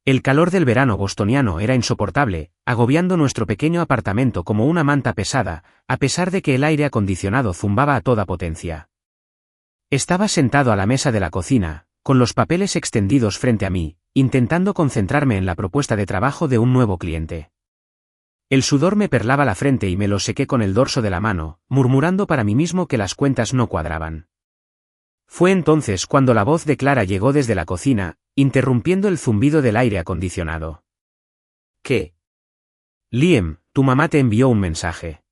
El calor del verano bostoniano era insoportable, agobiando nuestro pequeño apartamento como una manta pesada, a pesar de que el aire acondicionado zumbaba a toda potencia. Estaba sentado a la mesa de la cocina, con los papeles extendidos frente a mí, intentando concentrarme en la propuesta de trabajo de un nuevo cliente. El sudor me perlaba la frente y me lo sequé con el dorso de la mano, murmurando para mí mismo que las cuentas no cuadraban. Fue entonces cuando la voz de Clara llegó desde la cocina, interrumpiendo el zumbido del aire acondicionado. ¿Qué? Liam, tu mamá te envió un mensaje.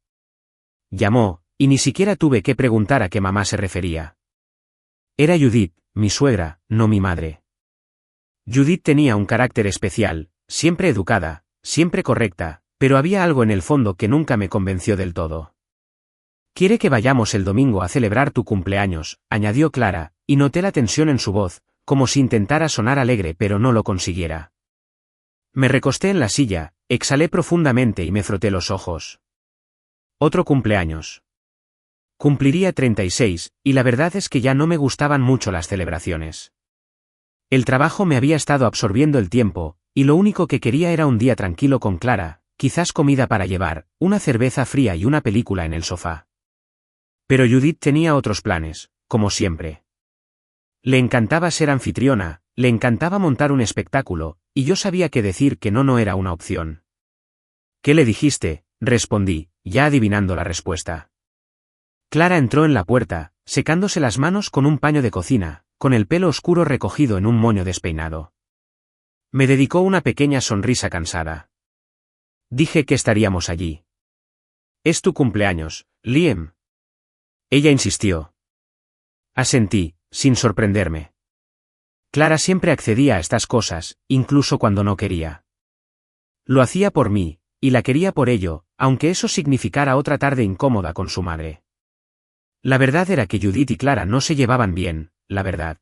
Llamó, y ni siquiera tuve que preguntar a qué mamá se refería. Era Judith, mi suegra, no mi madre. Judith tenía un carácter especial, siempre educada, siempre correcta, pero había algo en el fondo que nunca me convenció del todo. «Quiere que vayamos el domingo a celebrar tu cumpleaños», añadió Clara, y noté la tensión en su voz, como si intentara sonar alegre pero no lo consiguiera. Me recosté en la silla, exhalé profundamente y me froté los ojos. Otro cumpleaños. Cumpliría 36, y la verdad es que ya no me gustaban mucho las celebraciones. El trabajo me había estado absorbiendo el tiempo, y lo único que quería era un día tranquilo con Clara, quizás comida para llevar, una cerveza fría y una película en el sofá. Pero Judith tenía otros planes, como siempre. Le encantaba ser anfitriona, le encantaba montar un espectáculo, y yo sabía que decir que no era una opción. «¿Qué le dijiste?», respondí, ya adivinando la respuesta. Clara entró en la puerta, secándose las manos con un paño de cocina, con el pelo oscuro recogido en un moño despeinado. Me dedicó una pequeña sonrisa cansada. Dije que estaríamos allí. «Es tu cumpleaños, Liam». Ella insistió. Asentí, sin sorprenderme. Clara siempre accedía a estas cosas, incluso cuando no quería. Lo hacía por mí, y la quería por ello, aunque eso significara otra tarde incómoda con su madre. La verdad era que Judith y Clara no se llevaban bien, la verdad.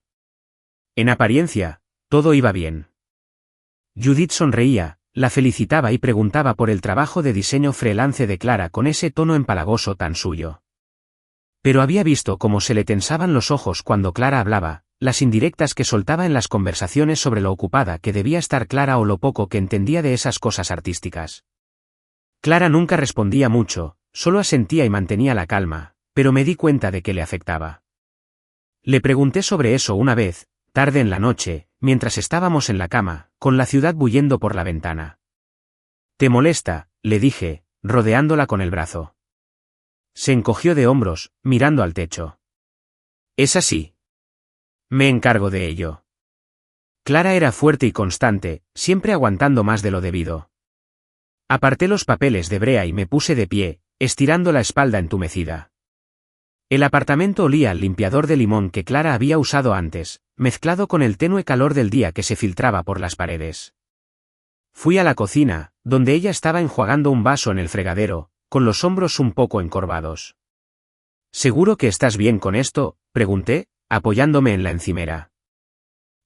En apariencia, todo iba bien. Judith sonreía, la felicitaba y preguntaba por el trabajo de diseño freelance de Clara con ese tono empalagoso tan suyo. Pero había visto cómo se le tensaban los ojos cuando Clara hablaba, las indirectas que soltaba en las conversaciones sobre lo ocupada que debía estar Clara o lo poco que entendía de esas cosas artísticas. Clara nunca respondía mucho, solo asentía y mantenía la calma, pero me di cuenta de que le afectaba. Le pregunté sobre eso una vez, tarde en la noche, mientras estábamos en la cama, con la ciudad bullendo por la ventana. «¿Te molesta?», le dije, rodeándola con el brazo. Se encogió de hombros, mirando al techo. «Es así. Me encargo de ello». Clara era fuerte y constante, siempre aguantando más de lo debido. Aparté los papeles de brea y me puse de pie, estirando la espalda entumecida. El apartamento olía al limpiador de limón que Clara había usado antes, mezclado con el tenue calor del día que se filtraba por las paredes. Fui a la cocina, donde ella estaba enjuagando un vaso en el fregadero, con los hombros un poco encorvados. «¿Seguro que estás bien con esto?», pregunté, apoyándome en la encimera.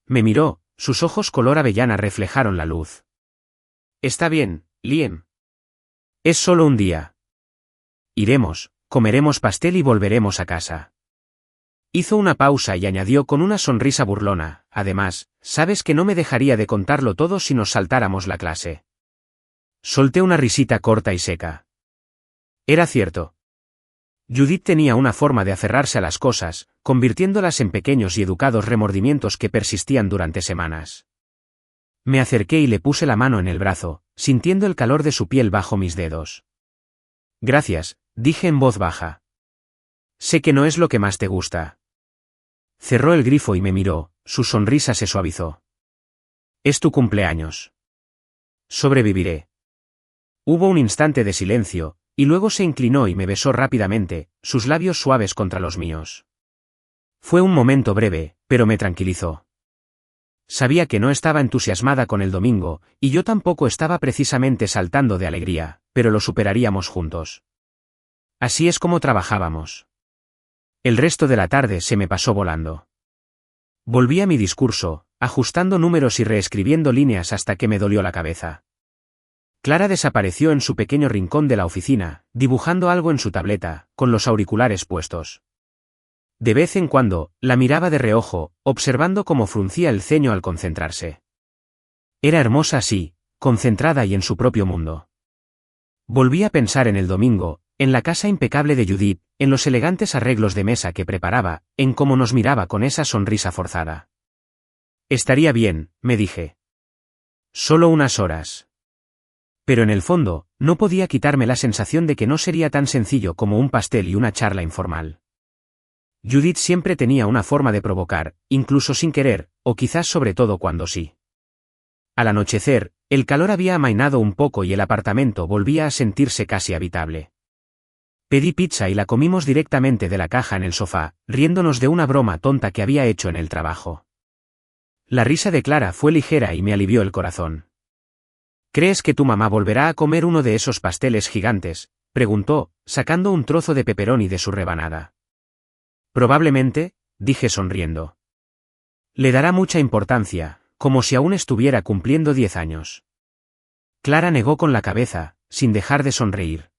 Me miró, sus ojos color avellana reflejaron la luz. «Está bien, Liam. Es solo un día. Iremos, comeremos pastel y volveremos a casa». Hizo una pausa y añadió con una sonrisa burlona, «Además, sabes que no me dejaría de contarlo todo si nos saltáramos la clase». Solté una risita corta y seca. Era cierto. Judith tenía una forma de aferrarse a las cosas, convirtiéndolas en pequeños y educados remordimientos que persistían durante semanas. Me acerqué y le puse la mano en el brazo, sintiendo el calor de su piel bajo mis dedos. «Gracias», dije en voz baja. «Sé que no es lo que más te gusta». Cerró el grifo y me miró, su sonrisa se suavizó. «Es tu cumpleaños. Sobreviviré». Hubo un instante de silencio, y luego se inclinó y me besó rápidamente, sus labios suaves contra los míos. Fue un momento breve, pero me tranquilizó. Sabía que no estaba entusiasmada con el domingo, y yo tampoco estaba precisamente saltando de alegría, pero lo superaríamos juntos. Así es como trabajábamos. El resto de la tarde se me pasó volando. Volví a mi discurso, ajustando números y reescribiendo líneas hasta que me dolió la cabeza. Clara desapareció en su pequeño rincón de la oficina, dibujando algo en su tableta, con los auriculares puestos. De vez en cuando, la miraba de reojo, observando cómo fruncía el ceño al concentrarse. Era hermosa así, concentrada y en su propio mundo. Volví a pensar en el domingo, en la casa impecable de Judith, en los elegantes arreglos de mesa que preparaba, en cómo nos miraba con esa sonrisa forzada. Estaría bien, me dije. Solo unas horas. Pero en el fondo, no podía quitarme la sensación de que no sería tan sencillo como un pastel y una charla informal. Judith siempre tenía una forma de provocar, incluso sin querer, o quizás sobre todo cuando sí. Al anochecer, el calor había amainado un poco y el apartamento volvía a sentirse casi habitable. Pedí pizza y la comimos directamente de la caja en el sofá, riéndonos de una broma tonta que había hecho en el trabajo. La risa de Clara fue ligera y me alivió el corazón. ¿Crees que tu mamá volverá a comer uno de esos pasteles gigantes?, preguntó, sacando un trozo de pepperoni de su rebanada. Probablemente, dije sonriendo. Le dará mucha importancia, como si aún estuviera cumpliendo 10 años. Clara negó con la cabeza, sin dejar de sonreír.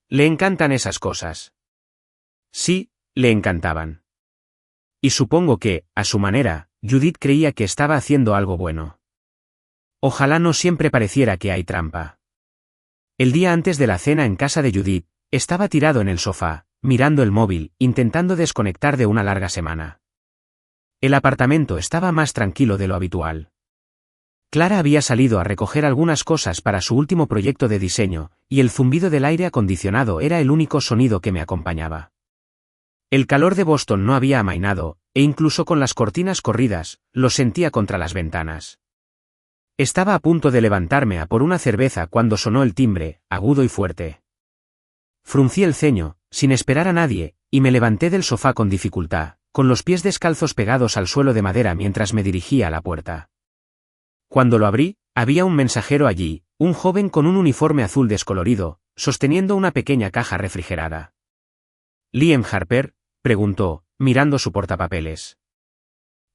Le encantan esas cosas. Sí, le encantaban. Y supongo que, a su manera, Judith creía que estaba haciendo algo bueno. Ojalá no siempre pareciera que hay trampa. El día antes de la cena en casa de Judith, estaba tirado en el sofá, mirando el móvil, intentando desconectar de una larga semana. El apartamento estaba más tranquilo de lo habitual. Clara había salido a recoger algunas cosas para su último proyecto de diseño, y el zumbido del aire acondicionado era el único sonido que me acompañaba. El calor de Boston no había amainado, e incluso con las cortinas corridas, lo sentía contra las ventanas. Estaba a punto de levantarme a por una cerveza cuando sonó el timbre, agudo y fuerte. Fruncí el ceño, sin esperar a nadie, y me levanté del sofá con dificultad, con los pies descalzos pegados al suelo de madera mientras me dirigía a la puerta. Cuando lo abrí, había un mensajero allí, un joven con un uniforme azul descolorido, sosteniendo una pequeña caja refrigerada. —¿Liam Harper? —preguntó, mirando su portapapeles.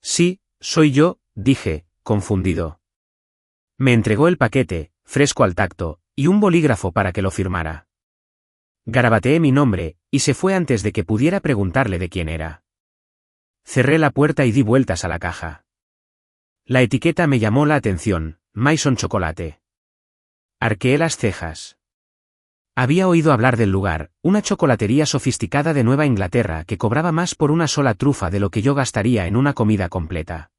—Sí, soy yo —dije, confundido. Me entregó el paquete, fresco al tacto, y un bolígrafo para que lo firmara. Garabateé mi nombre, y se fue antes de que pudiera preguntarle de quién era. Cerré la puerta y di vueltas a la caja. La etiqueta me llamó la atención, Maison Chocolate. Arqueé las cejas. Había oído hablar del lugar, una chocolatería sofisticada de Nueva Inglaterra que cobraba más por una sola trufa de lo que yo gastaría en una comida completa.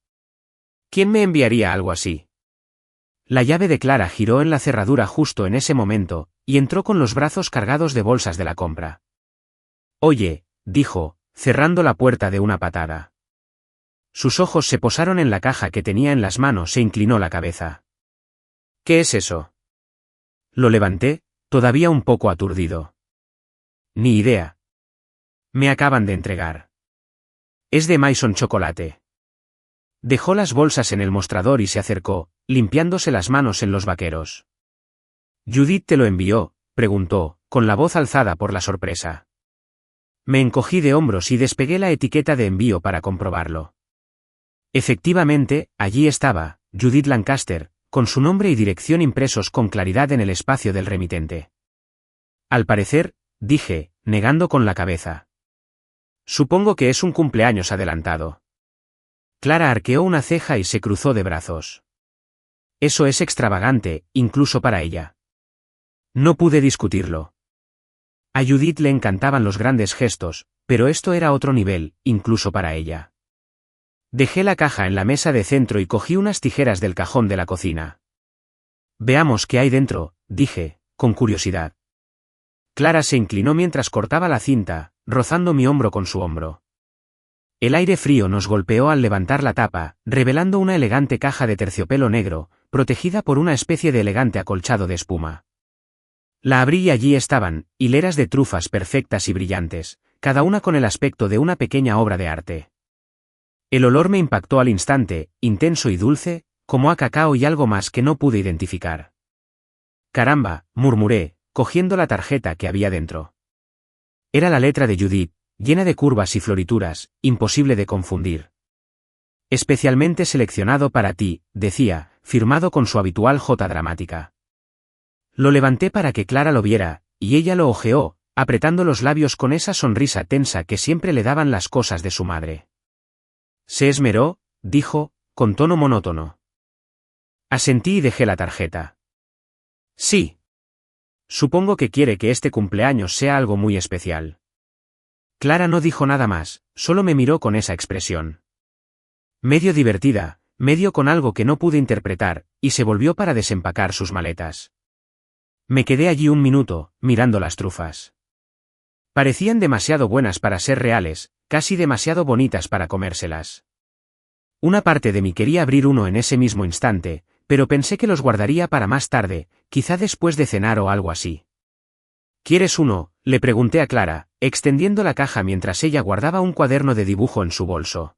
¿Quién me enviaría algo así? La llave de Clara giró en la cerradura justo en ese momento, y entró con los brazos cargados de bolsas de la compra. Oye, dijo, cerrando la puerta de una patada. Sus ojos se posaron en la caja que tenía en las manos e inclinó la cabeza. ¿Qué es eso? Lo levanté, todavía un poco aturdido. Ni idea. Me acaban de entregar. Es de Maison Chocolate. Dejó las bolsas en el mostrador y se acercó, limpiándose las manos en los vaqueros. —¿Judith te lo envió? —preguntó, con la voz alzada por la sorpresa. Me encogí de hombros y despegué la etiqueta de envío para comprobarlo. Efectivamente, allí estaba, Judith Lancaster, con su nombre y dirección impresos con claridad en el espacio del remitente. Al parecer, dije, negando con la cabeza. Supongo que es un cumpleaños adelantado. Clara arqueó una ceja y se cruzó de brazos. Eso es extravagante, incluso para ella. No pude discutirlo. A Judith le encantaban los grandes gestos, pero esto era otro nivel, incluso para ella. Dejé la caja en la mesa de centro y cogí unas tijeras del cajón de la cocina. Veamos qué hay dentro, dije, con curiosidad. Clara se inclinó mientras cortaba la cinta, rozando mi hombro con su hombro. El aire frío nos golpeó al levantar la tapa, revelando una elegante caja de terciopelo negro, protegida por una especie de elegante acolchado de espuma. La abrí y allí estaban, hileras de trufas perfectas y brillantes, cada una con el aspecto de una pequeña obra de arte. El olor me impactó al instante, intenso y dulce, como a cacao y algo más que no pude identificar. Caramba, murmuré, cogiendo la tarjeta que había dentro. Era la letra de Judith, llena de curvas y florituras, imposible de confundir. Especialmente seleccionado para ti, decía, firmado con su habitual J dramática. Lo levanté para que Clara lo viera, y ella lo hojeó, apretando los labios con esa sonrisa tensa que siempre le daban las cosas de su madre. Se esmeró, dijo, con tono monótono. Asentí y dejé la tarjeta. Sí. Supongo que quiere que este cumpleaños sea algo muy especial. Clara no dijo nada más, solo me miró con esa expresión. Medio divertida, medio con algo que no pude interpretar, y se volvió para desempacar sus maletas. Me quedé allí un minuto, mirando las trufas. Parecían demasiado buenas para ser reales, casi demasiado bonitas para comérselas. Una parte de mí quería abrir uno en ese mismo instante, pero pensé que los guardaría para más tarde, quizá después de cenar o algo así. ¿Quieres uno?, le pregunté a Clara, extendiendo la caja mientras ella guardaba un cuaderno de dibujo en su bolso.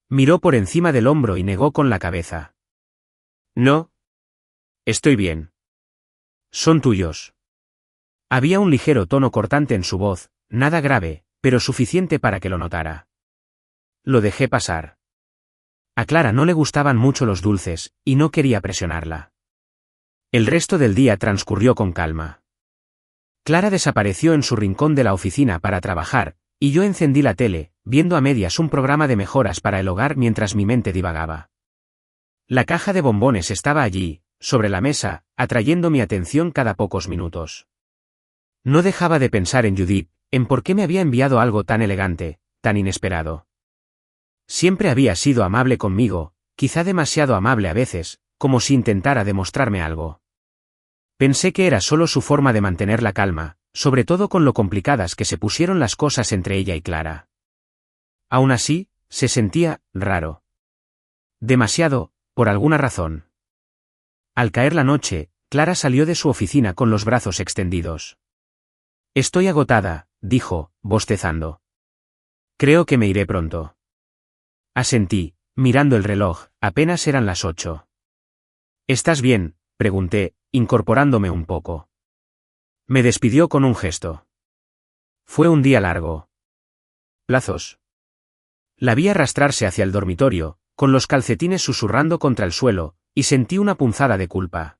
Miró por encima del hombro y negó con la cabeza. No. Estoy bien. Son tuyos. Había un ligero tono cortante en su voz, nada grave, pero suficiente para que lo notara. Lo dejé pasar. A Clara no le gustaban mucho los dulces, y no quería presionarla. El resto del día transcurrió con calma. Clara desapareció en su rincón de la oficina para trabajar, y yo encendí la tele, viendo a medias un programa de mejoras para el hogar mientras mi mente divagaba. La caja de bombones estaba allí, sobre la mesa, atrayendo mi atención cada pocos minutos. No dejaba de pensar en Judith, en por qué me había enviado algo tan elegante, tan inesperado. Siempre había sido amable conmigo, quizá demasiado amable a veces, como si intentara demostrarme algo. Pensé que era solo su forma de mantener la calma, sobre todo con lo complicadas que se pusieron las cosas entre ella y Clara. Aún así, se sentía raro. Demasiado, por alguna razón. Al caer la noche, Clara salió de su oficina con los brazos extendidos. Estoy agotada, dijo, bostezando. Creo que me iré pronto. Asentí, mirando el reloj, apenas eran las 8. ¿Estás bien?, pregunté, incorporándome un poco. Me despidió con un gesto. Fue un día largo. Plazos. La vi arrastrarse hacia el dormitorio, con los calcetines susurrando contra el suelo, y sentí una punzada de culpa.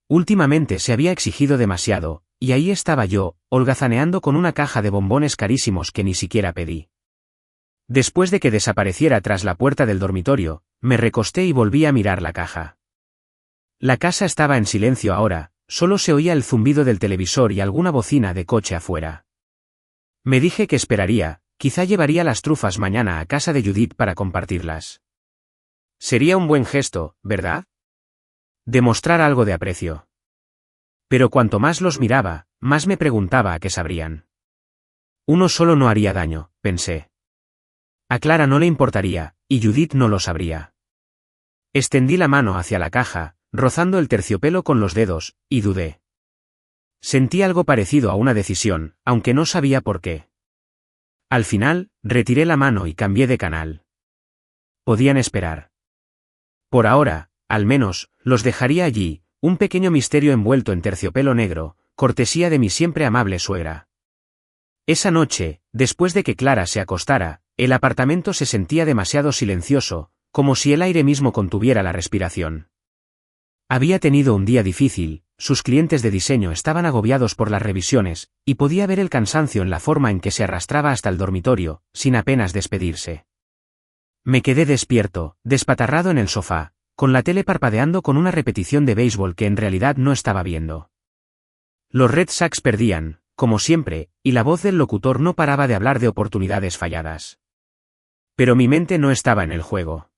Últimamente se había exigido demasiado, y ahí estaba yo, holgazaneando con una caja de bombones carísimos que ni siquiera pedí. Después de que desapareciera tras la puerta del dormitorio, me recosté y volví a mirar la caja. La casa estaba en silencio ahora, solo se oía el zumbido del televisor y alguna bocina de coche afuera. Me dije que esperaría, quizá llevaría las trufas mañana a casa de Judith para compartirlas. Sería un buen gesto, ¿verdad? Demostrar algo de aprecio. Pero cuanto más los miraba, más me preguntaba a qué sabrían. Uno solo no haría daño, pensé. A Clara no le importaría, y Judith no lo sabría. Extendí la mano hacia la caja, rozando el terciopelo con los dedos, y dudé. Sentí algo parecido a una decisión, aunque no sabía por qué. Al final, retiré la mano y cambié de canal. Podían esperar. Por ahora, al menos, los dejaría allí, un pequeño misterio envuelto en terciopelo negro, cortesía de mi siempre amable suegra. Esa noche, después de que Clara se acostara, el apartamento se sentía demasiado silencioso, como si el aire mismo contuviera la respiración. Había tenido un día difícil, sus clientes de diseño estaban agobiados por las revisiones, y podía ver el cansancio en la forma en que se arrastraba hasta el dormitorio, sin apenas despedirse. Me quedé despierto, despatarrado en el sofá, con la tele parpadeando con una repetición de béisbol que en realidad no estaba viendo. Los Red Sox perdían, como siempre, y la voz del locutor no paraba de hablar de oportunidades falladas. Pero mi mente no estaba en el juego.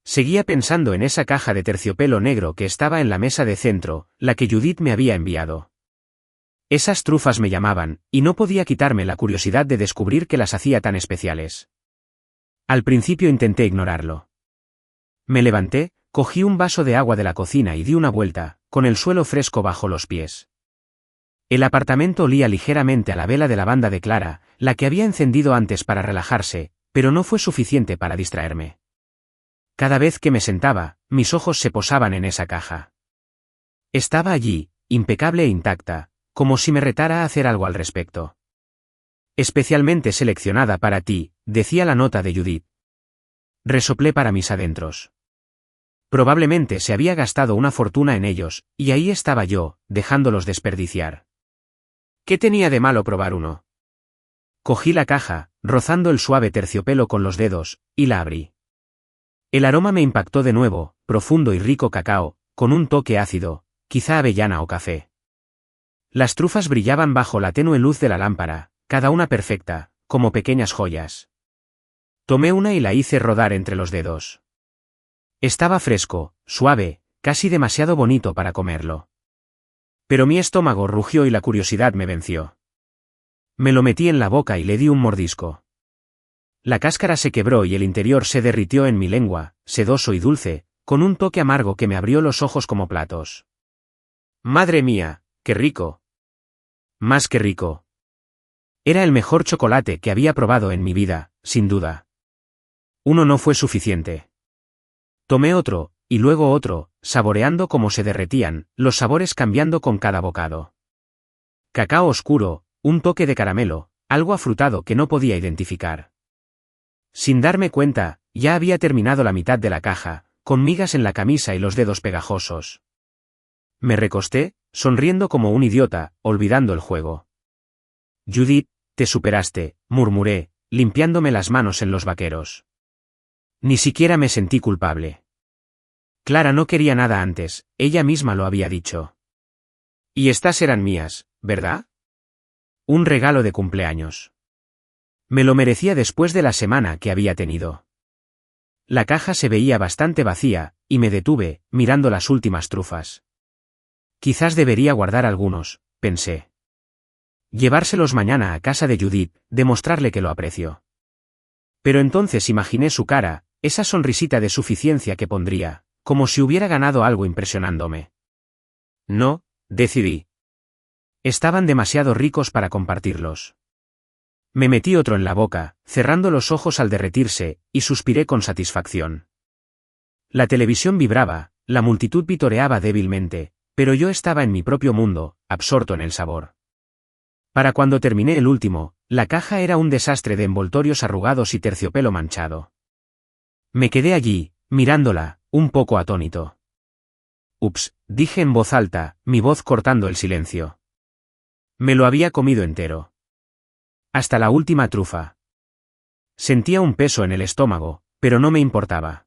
Seguía pensando en esa caja de terciopelo negro que estaba en la mesa de centro, la que Judith me había enviado. Esas trufas me llamaban, y no podía quitarme la curiosidad de descubrir qué las hacía tan especiales. Al principio intenté ignorarlo. Me levanté, cogí un vaso de agua de la cocina y di una vuelta, con el suelo fresco bajo los pies. El apartamento olía ligeramente a la vela de lavanda de Clara, la que había encendido antes para relajarse, pero no fue suficiente para distraerme. Cada vez que me sentaba, mis ojos se posaban en esa caja. Estaba allí, impecable e intacta, como si me retara a hacer algo al respecto. Especialmente seleccionada para ti, decía la nota de Judith. Resoplé para mis adentros. Probablemente se había gastado una fortuna en ellos, y ahí estaba yo, dejándolos desperdiciar. ¿Qué tenía de malo probar uno? Cogí la caja, rozando el suave terciopelo con los dedos, y la abrí. El aroma me impactó de nuevo, profundo y rico cacao, con un toque ácido, quizá avellana o café. Las trufas brillaban bajo la tenue luz de la lámpara, cada una perfecta, como pequeñas joyas. Tomé una y la hice rodar entre los dedos. Estaba fresco, suave, casi demasiado bonito para comerlo. Pero mi estómago rugió y la curiosidad me venció. Me lo metí en la boca y le di un mordisco. La cáscara se quebró y el interior se derritió en mi lengua, sedoso y dulce, con un toque amargo que me abrió los ojos como platos. ¡Madre mía, qué rico! Más que rico. Era el mejor chocolate que había probado en mi vida, sin duda. Uno no fue suficiente. Tomé otro, y luego otro, saboreando cómo se derretían, los sabores cambiando con cada bocado. Cacao oscuro, un toque de caramelo, algo afrutado que no podía identificar. Sin darme cuenta, ya había terminado la mitad de la caja, con migas en la camisa y los dedos pegajosos. Me recosté, sonriendo como un idiota, olvidando el juego. Judith, te superaste, murmuré, limpiándome las manos en los vaqueros. Ni siquiera me sentí culpable. Clara no quería nada antes, ella misma lo había dicho. Y estas eran mías, ¿verdad? Un regalo de cumpleaños. Me lo merecía después de la semana que había tenido. La caja se veía bastante vacía, y me detuve, mirando las últimas trufas. Quizás debería guardar algunos, pensé. Llevárselos mañana a casa de Judith, demostrarle que lo aprecio. Pero entonces imaginé su cara, esa sonrisita de suficiencia que pondría, como si hubiera ganado algo impresionándome. No, decidí. Estaban demasiado ricos para compartirlos. Me metí otro en la boca, cerrando los ojos al derretirse, y suspiré con satisfacción. La televisión vibraba, la multitud vitoreaba débilmente, pero yo estaba en mi propio mundo, absorto en el sabor. Para cuando terminé el último, la caja era un desastre de envoltorios arrugados y terciopelo manchado. Me quedé allí, mirándola, un poco atónito. Ups, dije en voz alta, mi voz cortando el silencio. Me lo había comido entero. Hasta la última trufa. Sentía un peso en el estómago, pero no me importaba.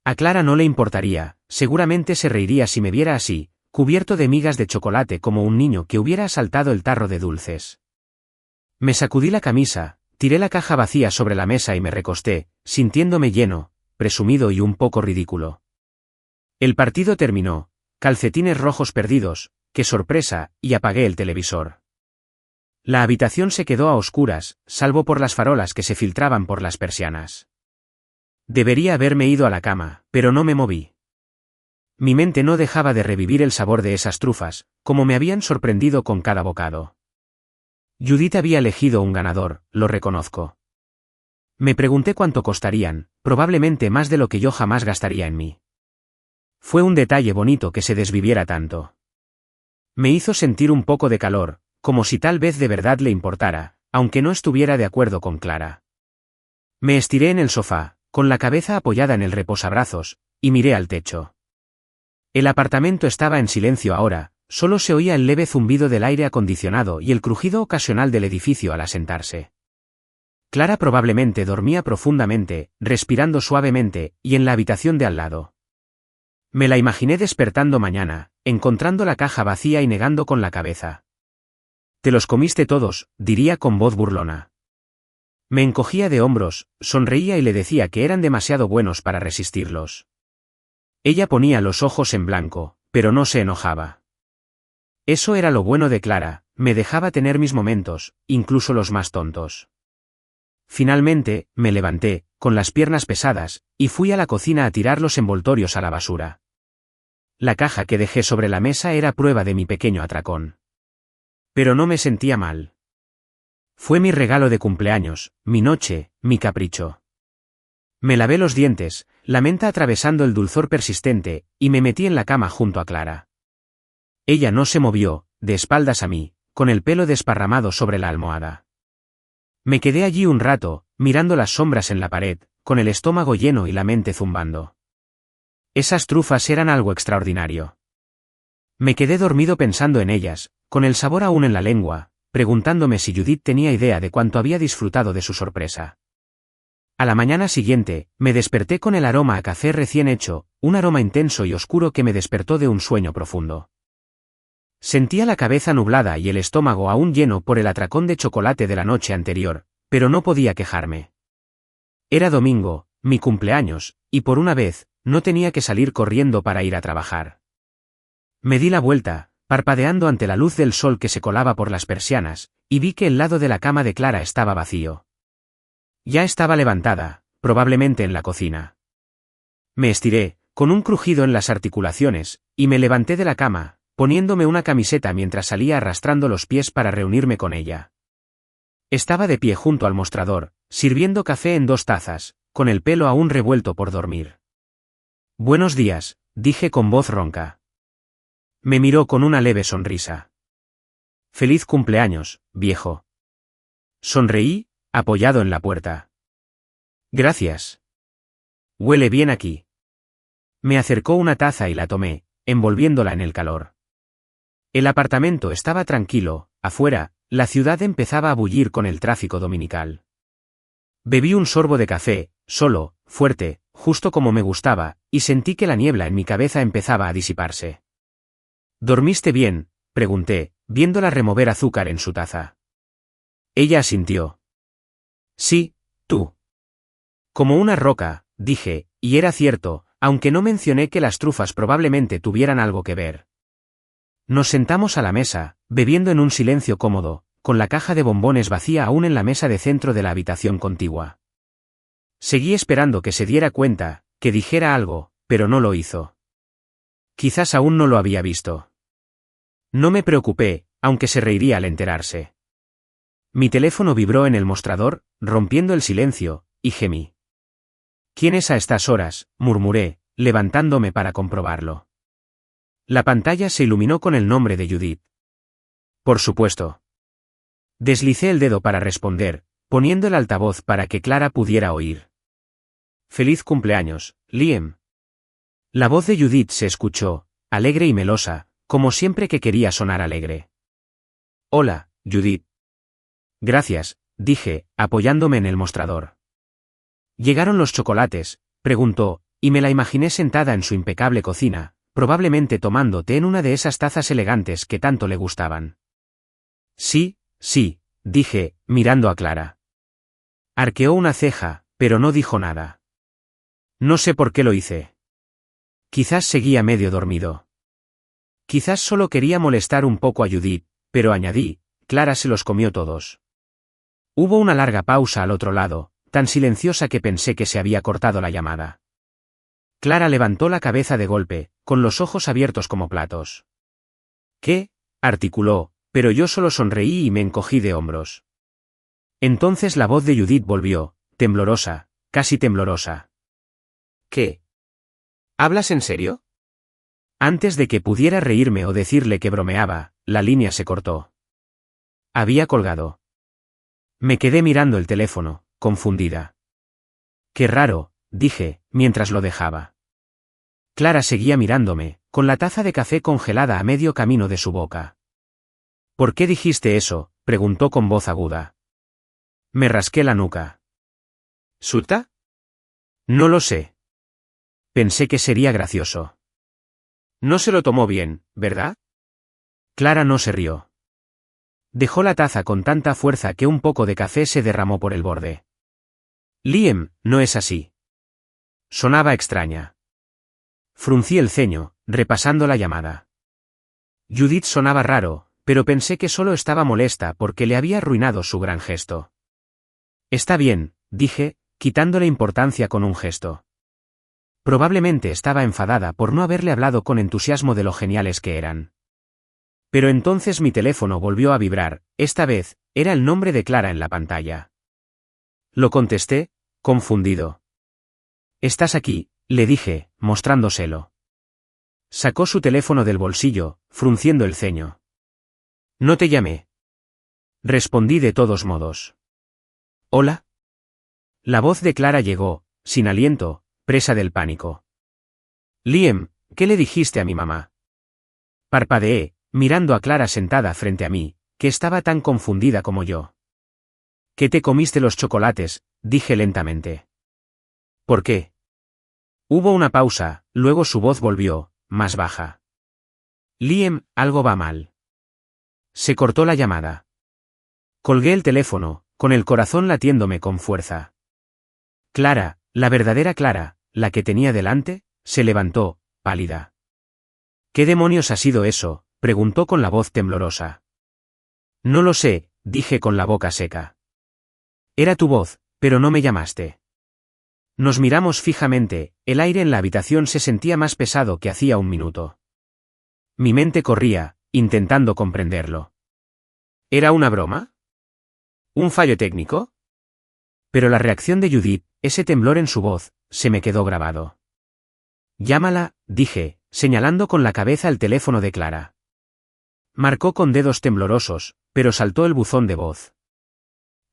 A Clara no le importaría, seguramente se reiría si me viera así, cubierto de migas de chocolate como un niño que hubiera asaltado el tarro de dulces. Me sacudí la camisa, tiré la caja vacía sobre la mesa y me recosté, sintiéndome lleno, presumido y un poco ridículo. El partido terminó, calcetines rojos perdidos, qué sorpresa, y apagué el televisor. La habitación se quedó a oscuras, salvo por las farolas que se filtraban por las persianas. Debería haberme ido a la cama, pero no me moví. Mi mente no dejaba de revivir el sabor de esas trufas, como me habían sorprendido con cada bocado. Judith había elegido un ganador, lo reconozco. Me pregunté cuánto costarían, probablemente más de lo que yo jamás gastaría en mí. Fue un detalle bonito que se desviviera tanto. Me hizo sentir un poco de calor, como si tal vez de verdad le importara, aunque no estuviera de acuerdo con Clara. Me estiré en el sofá, con la cabeza apoyada en el reposabrazos, y miré al techo. El apartamento estaba en silencio ahora, solo se oía el leve zumbido del aire acondicionado y el crujido ocasional del edificio al asentarse. Clara probablemente dormía profundamente, respirando suavemente, y en la habitación de al lado. Me la imaginé despertando mañana, encontrando la caja vacía y negando con la cabeza. Te los comiste todos, diría con voz burlona. Me encogía de hombros, sonreía y le decía que eran demasiado buenos para resistirlos. Ella ponía los ojos en blanco, pero no se enojaba. Eso era lo bueno de Clara, me dejaba tener mis momentos, incluso los más tontos. Finalmente, me levanté, con las piernas pesadas, y fui a la cocina a tirar los envoltorios a la basura. La caja que dejé sobre la mesa era prueba de mi pequeño atracón. Pero no me sentía mal. Fue mi regalo de cumpleaños, mi noche, mi capricho. Me lavé los dientes, la menta atravesando el dulzor persistente, y me metí en la cama junto a Clara. Ella no se movió, de espaldas a mí, con el pelo desparramado sobre la almohada. Me quedé allí un rato, mirando las sombras en la pared, con el estómago lleno y la mente zumbando. Esas trufas eran algo extraordinario. Me quedé dormido pensando en ellas, con el sabor aún en la lengua, preguntándome si Judith tenía idea de cuánto había disfrutado de su sorpresa. A la mañana siguiente, me desperté con el aroma a café recién hecho, un aroma intenso y oscuro que me despertó de un sueño profundo. Sentía la cabeza nublada y el estómago aún lleno por el atracón de chocolate de la noche anterior, pero no podía quejarme. Era domingo, mi cumpleaños, y por una vez, no tenía que salir corriendo para ir a trabajar. Me di la vuelta, parpadeando ante la luz del sol que se colaba por las persianas, y vi que el lado de la cama de Clara estaba vacío. Ya estaba levantada, probablemente en la cocina. Me estiré, con un crujido en las articulaciones, y me levanté de la cama, poniéndome una camiseta mientras salía arrastrando los pies para reunirme con ella. Estaba de pie junto al mostrador, sirviendo café en 2 tazas, con el pelo aún revuelto por dormir. «Buenos días», dije con voz ronca. Me miró con una leve sonrisa. «Feliz cumpleaños, viejo». Sonreí, apoyado en la puerta. «Gracias. Huele bien aquí». Me acercó una taza y la tomé, envolviéndola en el calor. El apartamento estaba tranquilo, afuera, la ciudad empezaba a bullir con el tráfico dominical. Bebí un sorbo de café, solo, fuerte, justo como me gustaba, y sentí que la niebla en mi cabeza empezaba a disiparse. «¿Dormiste bien?», pregunté, viéndola remover azúcar en su taza. Ella asintió. «Sí, tú». Como una roca, dije, y era cierto, aunque no mencioné que las trufas probablemente tuvieran algo que ver. Nos sentamos a la mesa, bebiendo en un silencio cómodo, con la caja de bombones vacía aún en la mesa de centro de la habitación contigua. Seguí esperando que se diera cuenta, que dijera algo, pero no lo hizo. Quizás aún no lo había visto. No me preocupé, aunque se reiría al enterarse. Mi teléfono vibró en el mostrador, rompiendo el silencio, y gemí. «¿Quién es a estas horas?», murmuré, levantándome para comprobarlo. La pantalla se iluminó con el nombre de Judith. Por supuesto. Deslicé el dedo para responder, poniendo el altavoz para que Clara pudiera oír. «Feliz cumpleaños, Liam». La voz de Judith se escuchó, alegre y melosa, como siempre que quería sonar alegre. «Hola, Judith». «Gracias», dije, apoyándome en el mostrador. «¿Llegaron los chocolates?», preguntó, y me la imaginé sentada en su impecable cocina, probablemente tomando té en una de esas tazas elegantes que tanto le gustaban. «Sí, sí», dije, mirando a Clara. Arqueó una ceja, pero no dijo nada. No sé por qué lo hice. Quizás seguía medio dormido. Quizás solo quería molestar un poco a Judith, pero añadí, Clara se los comió todos. Hubo una larga pausa al otro lado, tan silenciosa que pensé que se había cortado la llamada. Clara levantó la cabeza de golpe, con los ojos abiertos como platos. «¿Qué?», articuló, pero yo solo sonreí y me encogí de hombros. Entonces la voz de Judith volvió, temblorosa, casi temblorosa. «¿Qué? ¿Hablas en serio?». Antes de que pudiera reírme o decirle que bromeaba, la línea se cortó. Había colgado. Me quedé mirando el teléfono, confundida. «Qué raro», dije, mientras lo dejaba. Clara seguía mirándome, con la taza de café congelada a medio camino de su boca. «¿Por qué dijiste eso?», preguntó con voz aguda. Me rasqué la nuca. «¿Suta?». «No lo sé». Pensé que sería gracioso. «No se lo tomó bien, ¿verdad?». Clara no se rió. Dejó la taza con tanta fuerza que un poco de café se derramó por el borde. «Liam, no es así». Sonaba extraña. Fruncí el ceño, repasando la llamada. Judith sonaba raro, pero pensé que solo estaba molesta porque le había arruinado su gran gesto. «Está bien», dije, quitándole importancia con un gesto. Probablemente estaba enfadada por no haberle hablado con entusiasmo de lo geniales que eran. Pero entonces mi teléfono volvió a vibrar, esta vez, era el nombre de Clara en la pantalla. Lo contesté, confundido. «Estás aquí», le dije, mostrándoselo. Sacó su teléfono del bolsillo, frunciendo el ceño. «No te llamé». Respondí de todos modos. «¿Hola?». La voz de Clara llegó, sin aliento, presa del pánico. «Liam, ¿qué le dijiste a mi mamá?». Parpadeé, mirando a Clara sentada frente a mí, que estaba tan confundida como yo. «Que te comiste los chocolates», dije lentamente. ¿Por qué? Hubo una pausa, luego su voz volvió, más baja. Liam, algo va mal. Se cortó la llamada. Colgué el teléfono, con el corazón latiéndome con fuerza. Clara, la verdadera Clara, la que tenía delante, se levantó, pálida. ¿Qué demonios ha sido eso?, preguntó con la voz temblorosa. No lo sé, dije con la boca seca. Era tu voz, pero no me llamaste. Nos miramos fijamente, el aire en la habitación se sentía más pesado que hacía un minuto. Mi mente corría, intentando comprenderlo. ¿Era una broma? ¿Un fallo técnico? Pero la reacción de Judith, ese temblor en su voz, se me quedó grabado. Llámala, dije, señalando con la cabeza el teléfono de Clara. Marcó con dedos temblorosos, pero saltó el buzón de voz.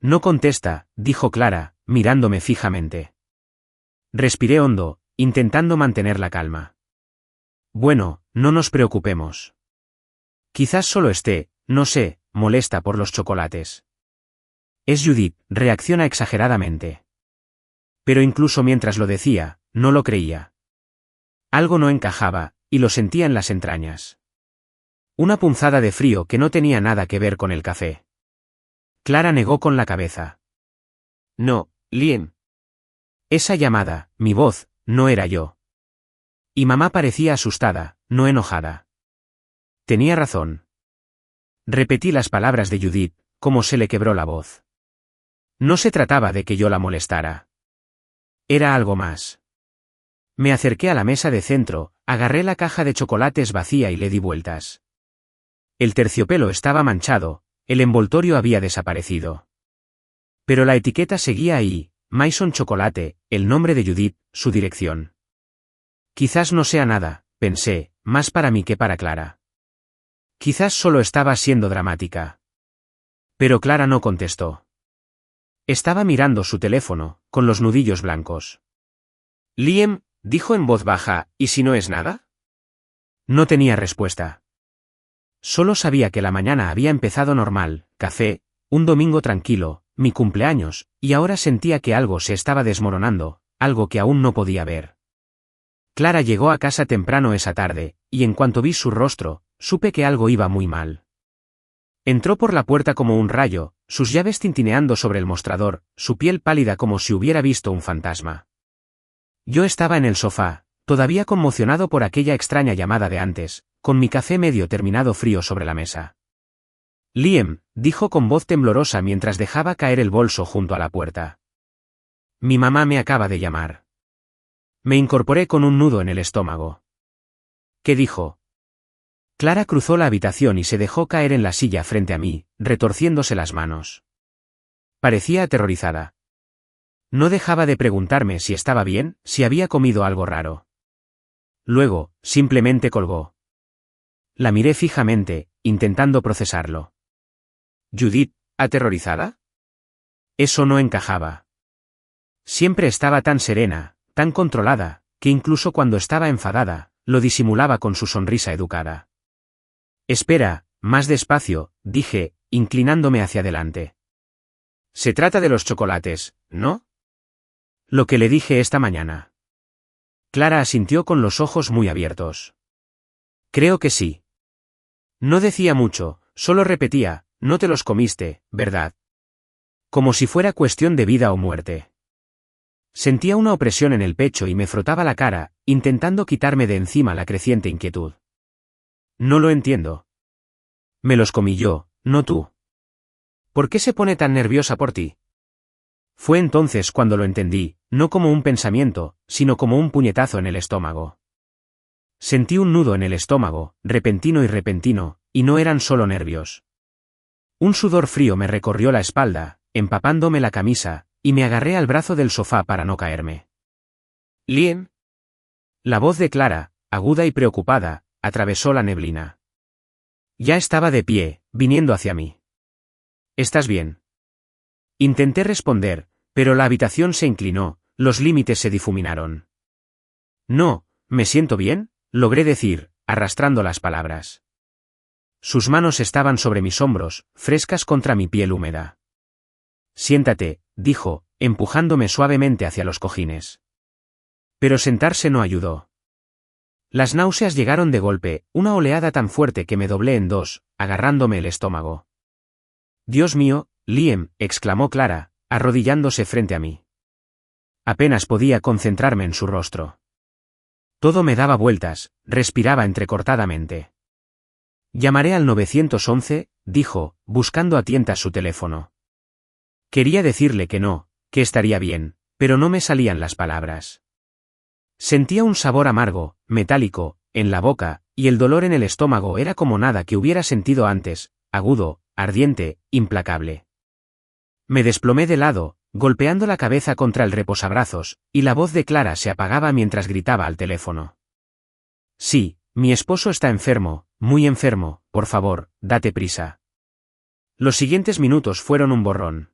No contesta, dijo Clara, mirándome fijamente. Respiré hondo, intentando mantener la calma. Bueno, no nos preocupemos. Quizás solo esté, no sé, molesta por los chocolates. Es Judith, reacciona exageradamente. Pero incluso mientras lo decía, no lo creía. Algo no encajaba, y lo sentía en las entrañas. Una punzada de frío que no tenía nada que ver con el café. Clara negó con la cabeza. No, Liam. Esa llamada, mi voz, no era yo. Y mamá parecía asustada, no enojada. Tenía razón. Repetí las palabras de Judith, como se le quebró la voz. No se trataba de que yo la molestara. Era algo más. Me acerqué a la mesa de centro, agarré la caja de chocolates vacía y le di vueltas. El terciopelo estaba manchado, el envoltorio había desaparecido. Pero la etiqueta seguía ahí, Maison Chocolate, el nombre de Judith, su dirección. Quizás no sea nada, pensé, más para mí que para Clara. Quizás solo estaba siendo dramática. Pero Clara no contestó. Estaba mirando su teléfono, con los nudillos blancos. Liam, dijo en voz baja, ¿y si no es nada? No tenía respuesta. Solo sabía que la mañana había empezado normal, café, un domingo tranquilo, mi cumpleaños, y ahora sentía que algo se estaba desmoronando, algo que aún no podía ver. Clara llegó a casa temprano esa tarde, y en cuanto vi su rostro, supe que algo iba muy mal. Entró por la puerta como un rayo, sus llaves tintineando sobre el mostrador, su piel pálida como si hubiera visto un fantasma. Yo estaba en el sofá, todavía conmocionado por aquella extraña llamada de antes, con mi café medio terminado frío sobre la mesa. Liam, dijo con voz temblorosa mientras dejaba caer el bolso junto a la puerta. Mi mamá me acaba de llamar. Me incorporé con un nudo en el estómago. ¿Qué dijo? Clara cruzó la habitación y se dejó caer en la silla frente a mí, retorciéndose las manos. Parecía aterrorizada. No dejaba de preguntarme si estaba bien, si había comido algo raro. Luego, simplemente colgó. La miré fijamente, intentando procesarlo. ¿Judith, aterrorizada? Eso no encajaba. Siempre estaba tan serena, tan controlada, que incluso cuando estaba enfadada, lo disimulaba con su sonrisa educada. Espera, más despacio, dije, inclinándome hacia adelante. Se trata de los chocolates, ¿no? Lo que le dije esta mañana. Clara asintió con los ojos muy abiertos. Creo que sí. No decía mucho, solo repetía, no te los comiste, ¿verdad? Como si fuera cuestión de vida o muerte. Sentía una opresión en el pecho y me frotaba la cara, intentando quitarme de encima la creciente inquietud. No lo entiendo. Me los comí yo, no tú. ¿Por qué se pone tan nerviosa por ti? Fue entonces cuando lo entendí, no como un pensamiento, sino como un puñetazo en el estómago. Sentí un nudo en el estómago, repentino, y no eran solo nervios. Un sudor frío me recorrió la espalda, empapándome la camisa, y me agarré al brazo del sofá para no caerme. Liam. La voz de Clara, aguda y preocupada, atravesó la neblina. Ya estaba de pie, viniendo hacia mí. ¿Estás bien? Intenté responder, pero la habitación se inclinó, los límites se difuminaron. No, ¿me siento bien?, logré decir, arrastrando las palabras. Sus manos estaban sobre mis hombros, frescas contra mi piel húmeda. Siéntate, dijo, empujándome suavemente hacia los cojines. Pero sentarse no ayudó. Las náuseas llegaron de golpe, una oleada tan fuerte que me doblé en dos, agarrándome el estómago. «Dios mío, Liam», exclamó Clara, arrodillándose frente a mí. Apenas podía concentrarme en su rostro. Todo me daba vueltas, respiraba entrecortadamente. «Llamaré al 911», dijo, buscando a tientas su teléfono. Quería decirle que no, que estaría bien, pero no me salían las palabras. Sentía un sabor amargo, metálico, en la boca, y el dolor en el estómago era como nada que hubiera sentido antes, agudo, ardiente, implacable. Me desplomé de lado, golpeando la cabeza contra el reposabrazos, y la voz de Clara se apagaba mientras gritaba al teléfono. «Sí, mi esposo está enfermo, muy enfermo, por favor, date prisa». Los siguientes minutos fueron un borrón.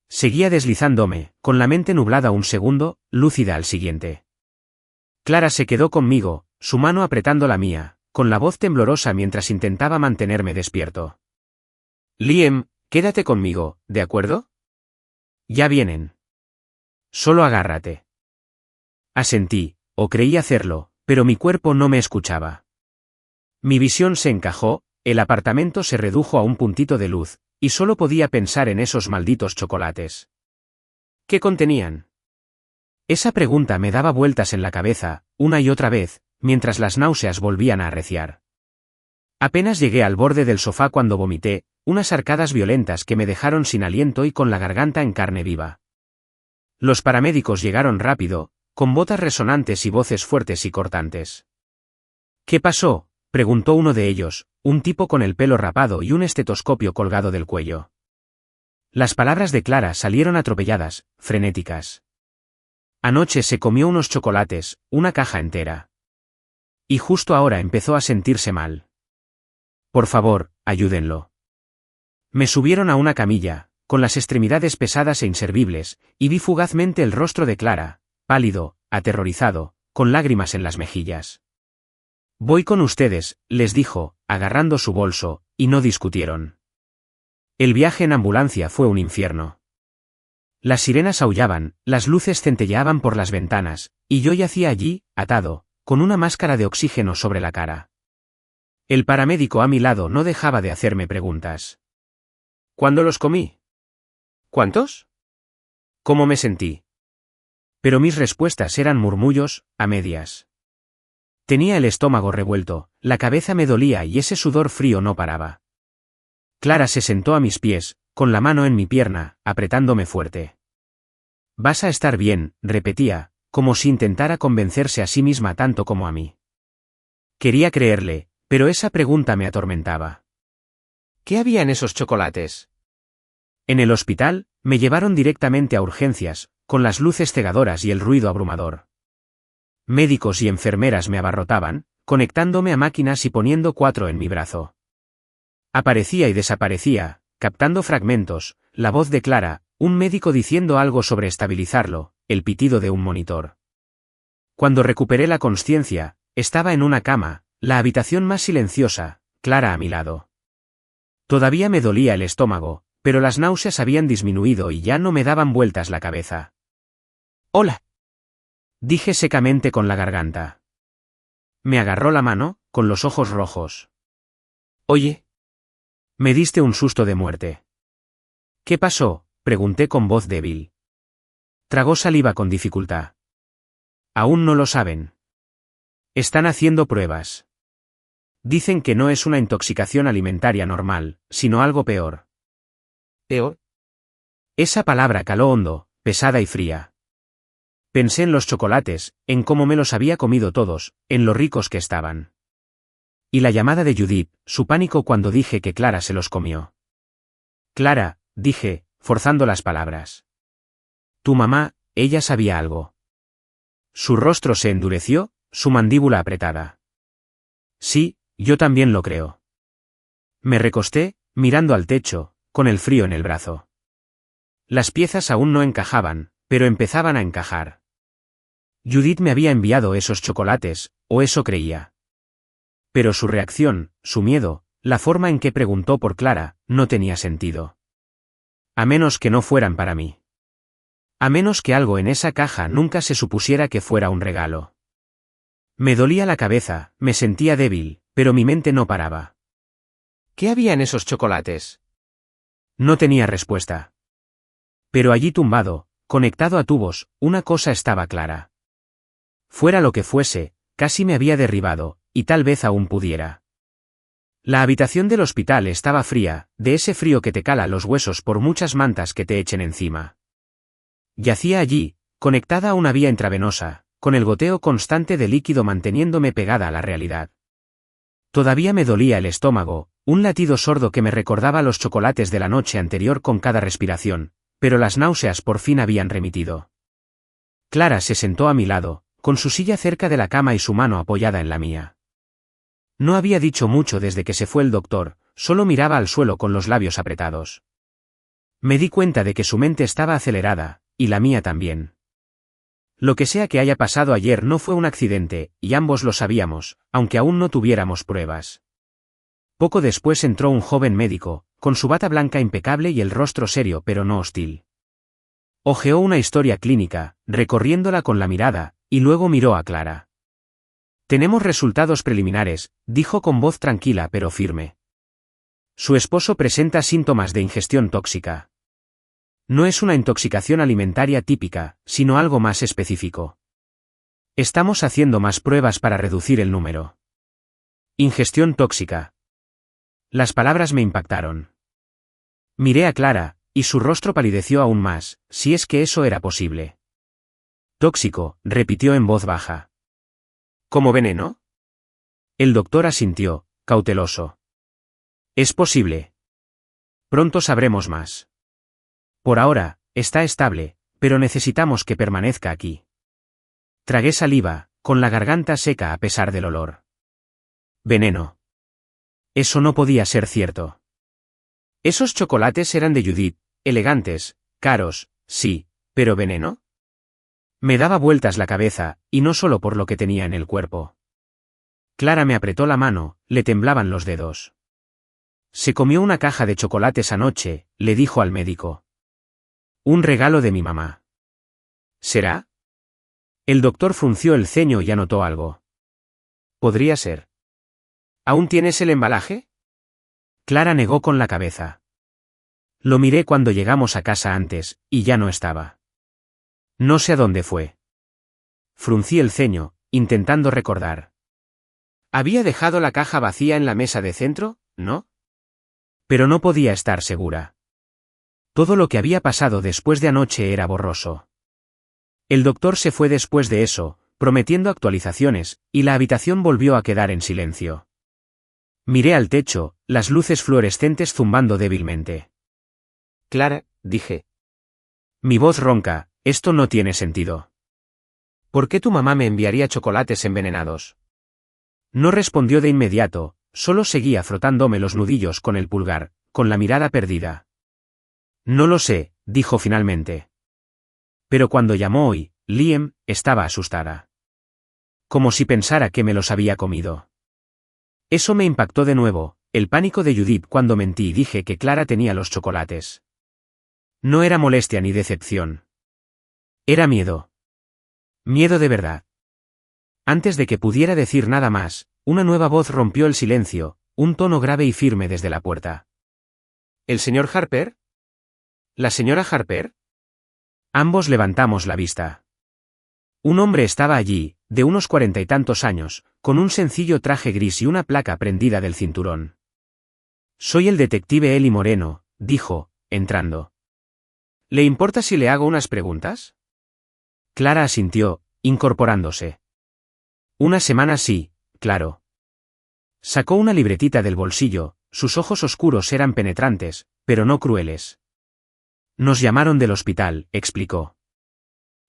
Seguía deslizándome, con la mente nublada un segundo, lúcida al siguiente. Clara se quedó conmigo, su mano apretando la mía, con la voz temblorosa mientras intentaba mantenerme despierto. «Liam, quédate conmigo, ¿de acuerdo? Ya vienen. Solo agárrate». Asentí, o creí hacerlo, pero mi cuerpo no me escuchaba. Mi visión se encajó, el apartamento se redujo a un puntito de luz, y solo podía pensar en esos malditos chocolates. ¿Qué contenían? Esa pregunta me daba vueltas en la cabeza, una y otra vez, mientras las náuseas volvían a arreciar. Apenas llegué al borde del sofá cuando vomité, unas arcadas violentas que me dejaron sin aliento y con la garganta en carne viva. Los paramédicos llegaron rápido, con botas resonantes y voces fuertes y cortantes. «¿Qué pasó?», preguntó uno de ellos, un tipo con el pelo rapado y un estetoscopio colgado del cuello. Las palabras de Clara salieron atropelladas, frenéticas. «Anoche se comió unos chocolates, una caja entera. Y justo ahora empezó a sentirse mal. Por favor, ayúdenlo». Me subieron a una camilla, con las extremidades pesadas e inservibles, y vi fugazmente el rostro de Clara, pálido, aterrorizado, con lágrimas en las mejillas. «Voy con ustedes», les dijo, agarrando su bolso, y no discutieron. El viaje en ambulancia fue un infierno. Las sirenas aullaban, las luces centelleaban por las ventanas, y yo yacía allí, atado, con una máscara de oxígeno sobre la cara. El paramédico a mi lado no dejaba de hacerme preguntas. «¿Cuándo los comí? ¿Cuántos? ¿Cómo me sentí?». Pero mis respuestas eran murmullos, a medias. Tenía el estómago revuelto, la cabeza me dolía y ese sudor frío no paraba. Clara se sentó a mis pies, con la mano en mi pierna, apretándome fuerte. «Vas a estar bien», repetía, como si intentara convencerse a sí misma tanto como a mí. Quería creerle, pero esa pregunta me atormentaba. ¿Qué había en esos chocolates? En el hospital, me llevaron directamente a urgencias, con las luces cegadoras y el ruido abrumador. Médicos y enfermeras me abarrotaban, conectándome a máquinas y poniendo 4 en mi brazo. Aparecía y desaparecía, captando fragmentos, la voz de Clara, un médico diciendo algo sobre estabilizarlo, el pitido de un monitor. Cuando recuperé la consciencia, estaba en una cama, la habitación más silenciosa, Clara a mi lado. Todavía me dolía el estómago, pero las náuseas habían disminuido y ya no me daban vueltas la cabeza. «Hola», dije secamente con la garganta. Me agarró la mano, con los ojos rojos. «Oye». Me diste un susto de muerte. «¿Qué pasó?», pregunté con voz débil. Tragó saliva con dificultad. «Aún no lo saben. Están haciendo pruebas. Dicen que no es una intoxicación alimentaria normal, sino algo peor». «¿Peor?». Esa palabra caló hondo, pesada y fría. Pensé en los chocolates, en cómo me los había comido todos, en lo ricos que estaban. Y la llamada de Judith, su pánico cuando dije que Clara se los comió. «Clara», dije, forzando las palabras. «Tu mamá, ella sabía algo». Su rostro se endureció, su mandíbula apretada. «Sí, yo también lo creo». Me recosté, mirando al techo, con el frío en el brazo. Las piezas aún no encajaban, pero empezaban a encajar. Judith me había enviado esos chocolates, o eso creía. Pero su reacción, su miedo, la forma en que preguntó por Clara, no tenía sentido. A menos que no fueran para mí. A menos que algo en esa caja nunca se supusiera que fuera un regalo. Me dolía la cabeza, me sentía débil, pero mi mente no paraba. ¿Qué había en esos chocolates? No tenía respuesta. Pero allí tumbado, conectado a tubos, una cosa estaba clara. Fuera lo que fuese, casi me había derribado, y tal vez aún pudiera. La habitación del hospital estaba fría, de ese frío que te cala los huesos por muchas mantas que te echen encima. Yacía allí, conectada a una vía intravenosa, con el goteo constante de líquido manteniéndome pegada a la realidad. Todavía me dolía el estómago, un latido sordo que me recordaba los chocolates de la noche anterior con cada respiración, pero las náuseas por fin habían remitido. Clara se sentó a mi lado, con su silla cerca de la cama y su mano apoyada en la mía. No había dicho mucho desde que se fue el doctor, solo miraba al suelo con los labios apretados. Me di cuenta de que su mente estaba acelerada, y la mía también. Lo que sea que haya pasado ayer no fue un accidente, y ambos lo sabíamos, aunque aún no tuviéramos pruebas. Poco después entró un joven médico, con su bata blanca impecable y el rostro serio pero no hostil. Hojeó una historia clínica, recorriéndola con la mirada, y luego miró a Clara. «Tenemos resultados preliminares», dijo con voz tranquila pero firme. «Su esposo presenta síntomas de ingestión tóxica. No es una intoxicación alimentaria típica, sino algo más específico. Estamos haciendo más pruebas para reducir el número». Ingestión tóxica. Las palabras me impactaron. Miré a Clara, y su rostro palideció aún más, si es que eso era posible. «Tóxico», repitió en voz baja. ¿Como veneno? El doctor asintió, cauteloso. «Es posible. Pronto sabremos más. Por ahora, está estable, pero necesitamos que permanezca aquí». Tragué saliva, con la garganta seca a pesar del olor. Veneno. Eso no podía ser cierto. Esos chocolates eran de Judith, elegantes, caros, sí, pero veneno. Me daba vueltas la cabeza, y no solo por lo que tenía en el cuerpo. Clara me apretó la mano, le temblaban los dedos. «Se comió una caja de chocolates anoche», le dijo al médico. «Un regalo de mi mamá». «¿Será?» El doctor frunció el ceño y anotó algo. «Podría ser». ¿Aún tienes el embalaje?» Clara negó con la cabeza. Lo miré cuando llegamos a casa antes, y ya no estaba. No sé a dónde fue. Fruncí el ceño, intentando recordar. Había dejado la caja vacía en la mesa de centro, ¿no? Pero no podía estar segura. Todo lo que había pasado después de anoche era borroso. El doctor se fue después de eso, prometiendo actualizaciones, y la habitación volvió a quedar en silencio. Miré al techo, las luces fluorescentes zumbando débilmente. «Clara», dije. Mi voz ronca, «esto no tiene sentido». «¿Por qué tu mamá me enviaría chocolates envenenados?» No respondió de inmediato, solo seguía frotándome los nudillos con el pulgar, con la mirada perdida. «No lo sé», dijo finalmente. Pero cuando llamó hoy, Liam, estaba asustada. Como si pensara que me los había comido. Eso me impactó de nuevo, el pánico de Judith cuando mentí y dije que Clara tenía los chocolates. No era molestia ni decepción. Era miedo. Miedo de verdad. Antes de que pudiera decir nada más, una nueva voz rompió el silencio, un tono grave y firme desde la puerta. ¿El señor Harper? ¿La señora Harper? Ambos levantamos la vista. Un hombre estaba allí, de unos 40 y tantos años, con un sencillo traje gris y una placa prendida del cinturón. «Soy el detective Eli Moreno», dijo, entrando. «¿Le importa si le hago unas preguntas?» Clara asintió, incorporándose. «Una semana sí, claro». Sacó una libretita del bolsillo, sus ojos oscuros eran penetrantes, pero no crueles. «Nos llamaron del hospital», explicó.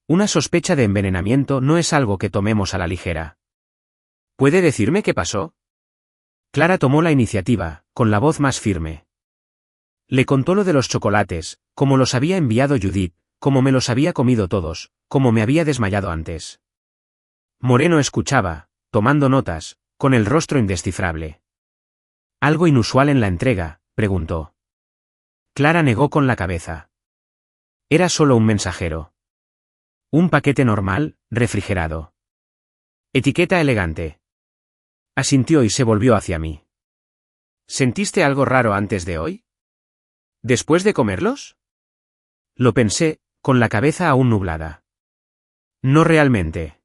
«Una sospecha de envenenamiento no es algo que tomemos a la ligera». «¿Puede decirme qué pasó?» Clara tomó la iniciativa, con la voz más firme. Le contó lo de los chocolates, cómo los había enviado Judith, cómo me los había comido todos, cómo me había desmayado antes. Moreno escuchaba, tomando notas, con el rostro indescifrable. «¿Algo inusual en la entrega?», preguntó. Clara negó con la cabeza. «Era solo un mensajero». Un paquete normal, refrigerado. Etiqueta elegante. Asintió y se volvió hacia mí. ¿Sentiste algo raro antes de hoy? ¿Después de comerlos? Lo pensé, con la cabeza aún nublada. No realmente.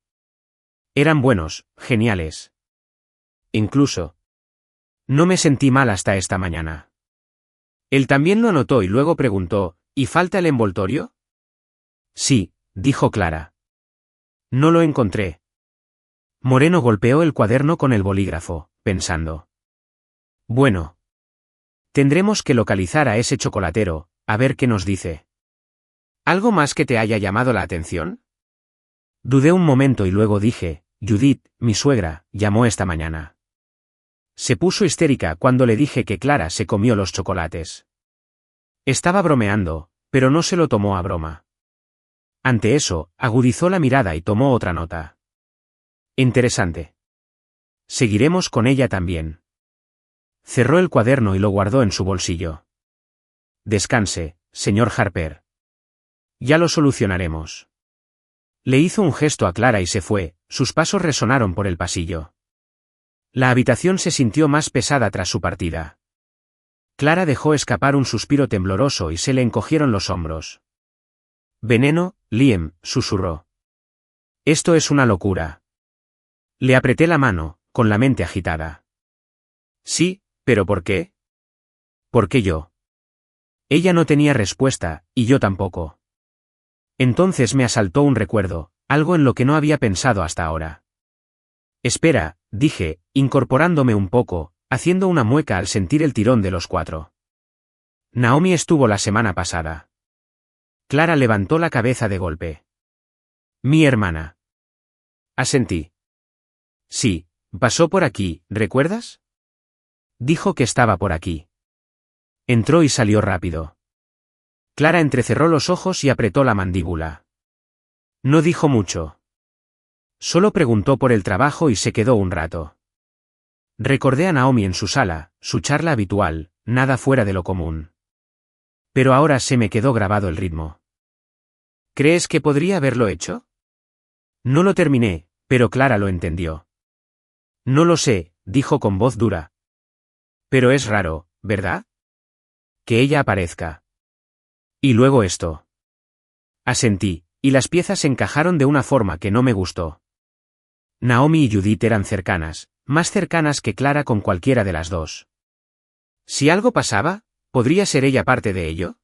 Eran buenos, geniales. Incluso. No me sentí mal hasta esta mañana. Él también lo notó y luego preguntó, ¿y falta el envoltorio? Sí, dijo Clara. No lo encontré. Moreno golpeó el cuaderno con el bolígrafo, pensando. Bueno. Tendremos que localizar a ese chocolatero, a ver qué nos dice. ¿Algo más que te haya llamado la atención? Dudé un momento y luego dije, Judith, mi suegra, llamó esta mañana. Se puso histérica cuando le dije que Clara se comió los chocolates. Estaba bromeando, pero no se lo tomó a broma. Ante eso, agudizó la mirada y tomó otra nota. Interesante. Seguiremos con ella también. Cerró el cuaderno y lo guardó en su bolsillo. Descanse, señor Harper. Ya lo solucionaremos. Le hizo un gesto a Clara y se fue, sus pasos resonaron por el pasillo. La habitación se sintió más pesada tras su partida. Clara dejó escapar un suspiro tembloroso y se le encogieron los hombros. Veneno, Liam, susurró. Esto es una locura. Le apreté la mano, con la mente agitada. Sí, pero ¿por qué? ¿Por qué yo? Ella no tenía respuesta, y yo tampoco. Entonces me asaltó un recuerdo, algo en lo que no había pensado hasta ahora. Espera, dije, incorporándome un poco, haciendo una mueca al sentir el tirón de los 4. Naomi estuvo la semana pasada. Clara levantó la cabeza de golpe. Mi hermana. Asentí. Sí, pasó por aquí, ¿recuerdas? Dijo que estaba por aquí. Entró y salió rápido. Clara entrecerró los ojos y apretó la mandíbula. No dijo mucho. Solo preguntó por el trabajo y se quedó un rato. Recordé a Naomi en su sala, su charla habitual, nada fuera de lo común. Pero ahora se me quedó grabado el ritmo. ¿Crees que podría haberlo hecho? No lo terminé, pero Clara lo entendió. No lo sé, dijo con voz dura. Pero es raro, ¿verdad? Que ella aparezca. Y luego esto. Asentí, y las piezas encajaron de una forma que no me gustó. Naomi y Judith eran cercanas, más cercanas que Clara con cualquiera de las dos. Si algo pasaba, ¿podría ser ella parte de ello?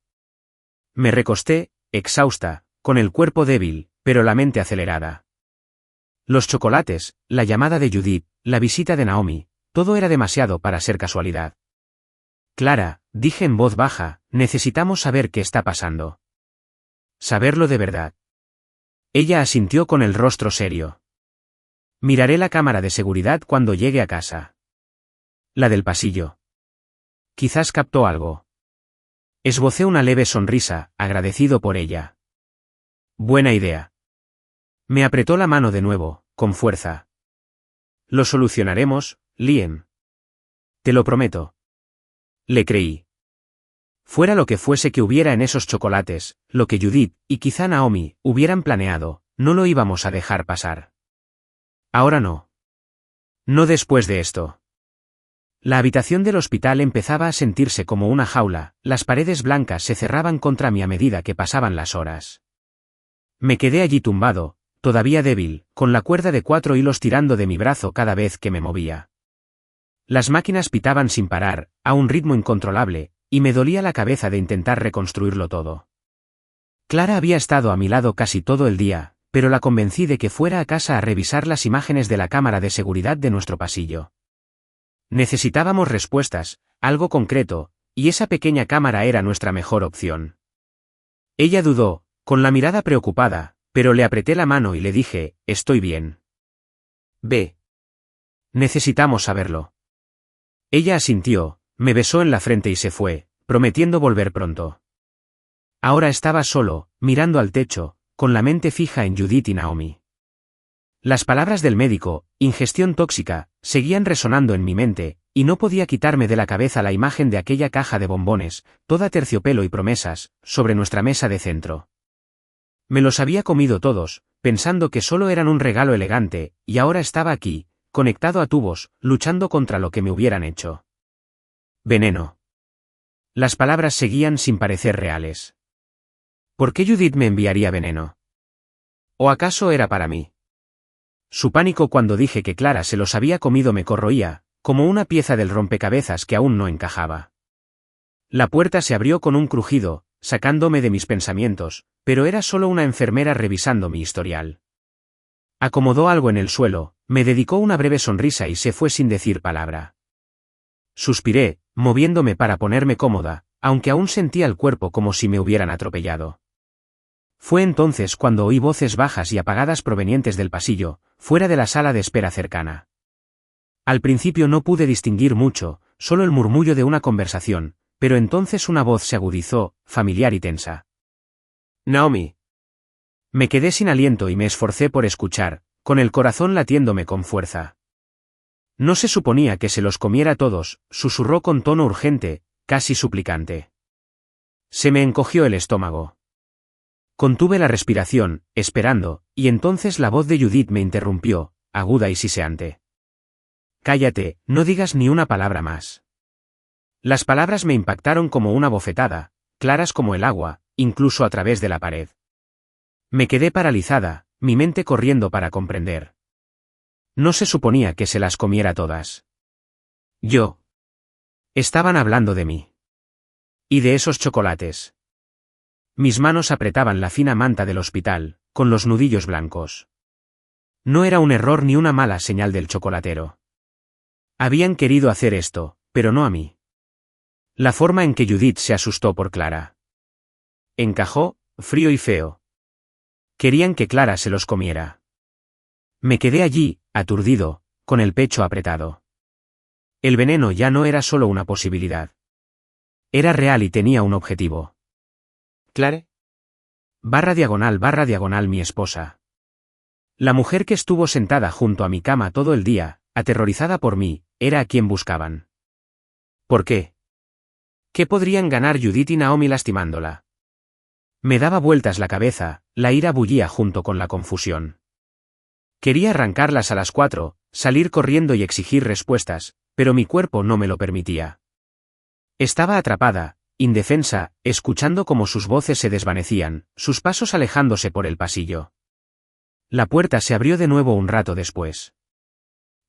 Me recosté, exhausta, con el cuerpo débil, pero la mente acelerada. Los chocolates, la llamada de Judith, la visita de Naomi, todo era demasiado para ser casualidad. Clara, dije en voz baja, necesitamos saber qué está pasando. Saberlo de verdad. Ella asintió con el rostro serio. Miraré la cámara de seguridad cuando llegue a casa. La del pasillo. Quizás captó algo. Esbocé una leve sonrisa, agradecido por ella. Buena idea. Me apretó la mano de nuevo, con fuerza. Lo solucionaremos, Liam. Te lo prometo. Le creí. Fuera lo que fuese que hubiera en esos chocolates, lo que Judith, y quizá Naomi, hubieran planeado, no lo íbamos a dejar pasar. Ahora no. No después de esto. La habitación del hospital empezaba a sentirse como una jaula, las paredes blancas se cerraban contra mí a medida que pasaban las horas. Me quedé allí tumbado, todavía débil, con la cuerda de 4 hilos tirando de mi brazo cada vez que me movía. Las máquinas pitaban sin parar, a un ritmo incontrolable, y me dolía la cabeza de intentar reconstruirlo todo. Clara había estado a mi lado casi todo el día, pero la convencí de que fuera a casa a revisar las imágenes de la cámara de seguridad de nuestro pasillo. Necesitábamos respuestas, algo concreto, y esa pequeña cámara era nuestra mejor opción. Ella dudó, con la mirada preocupada, pero le apreté la mano y le dije, estoy bien. Ve. Necesitamos saberlo. Ella asintió, me besó en la frente y se fue, prometiendo volver pronto. Ahora estaba solo, mirando al techo, con la mente fija en Judith y Naomi. Las palabras del médico, ingestión tóxica, seguían resonando en mi mente, y no podía quitarme de la cabeza la imagen de aquella caja de bombones, toda terciopelo y promesas, sobre nuestra mesa de centro. Me los había comido todos, pensando que solo eran un regalo elegante, y ahora estaba aquí, conectado a tubos, luchando contra lo que me hubieran hecho. Veneno. Las palabras seguían sin parecer reales. ¿Por qué Judith me enviaría veneno? ¿O acaso era para mí? Su pánico cuando dije que Clara se los había comido me corroía, como una pieza del rompecabezas que aún no encajaba. La puerta se abrió con un crujido, sacándome de mis pensamientos, pero era solo una enfermera revisando mi historial. Acomodó algo en el suelo, me dedicó una breve sonrisa y se fue sin decir palabra. Suspiré, moviéndome para ponerme cómoda, aunque aún sentía el cuerpo como si me hubieran atropellado. Fue entonces cuando oí voces bajas y apagadas provenientes del pasillo, fuera de la sala de espera cercana. Al principio no pude distinguir mucho, solo el murmullo de una conversación, pero entonces una voz se agudizó, familiar y tensa. Naomi. Me quedé sin aliento y me esforcé por escuchar, con el corazón latiéndome con fuerza. No se suponía que se los comiera todos, susurró con tono urgente, casi suplicante. Se me encogió el estómago. Contuve la respiración, esperando, y entonces la voz de Judith me interrumpió, aguda y siseante. Cállate, no digas ni una palabra más. Las palabras me impactaron como una bofetada, claras como el agua, incluso a través de la pared. Me quedé paralizada, mi mente corriendo para comprender. No se suponía que se las comiera todas. Yo. Estaban hablando de mí. Y de esos chocolates. Mis manos apretaban la fina manta del hospital, con los nudillos blancos. No era un error ni una mala señal del chocolatero. Habían querido hacer esto, pero no a mí. La forma en que Judith se asustó por Clara. Encajó, frío y feo. Querían que Clara se los comiera. Me quedé allí, aturdido, con el pecho apretado. El veneno ya no era solo una posibilidad. Era real y tenía un objetivo. ¿Clare? // mi esposa. La mujer que estuvo sentada junto a mi cama todo el día, aterrorizada por mí, era a quien buscaban. ¿Por qué? ¿Qué podrían ganar Judith y Naomi lastimándola? Me daba vueltas la cabeza, la ira bullía junto con la confusión. Quería arrancarlas a las 4, salir corriendo y exigir respuestas, pero mi cuerpo no me lo permitía. Estaba atrapada, indefensa, escuchando cómo sus voces se desvanecían, sus pasos alejándose por el pasillo. La puerta se abrió de nuevo un rato después.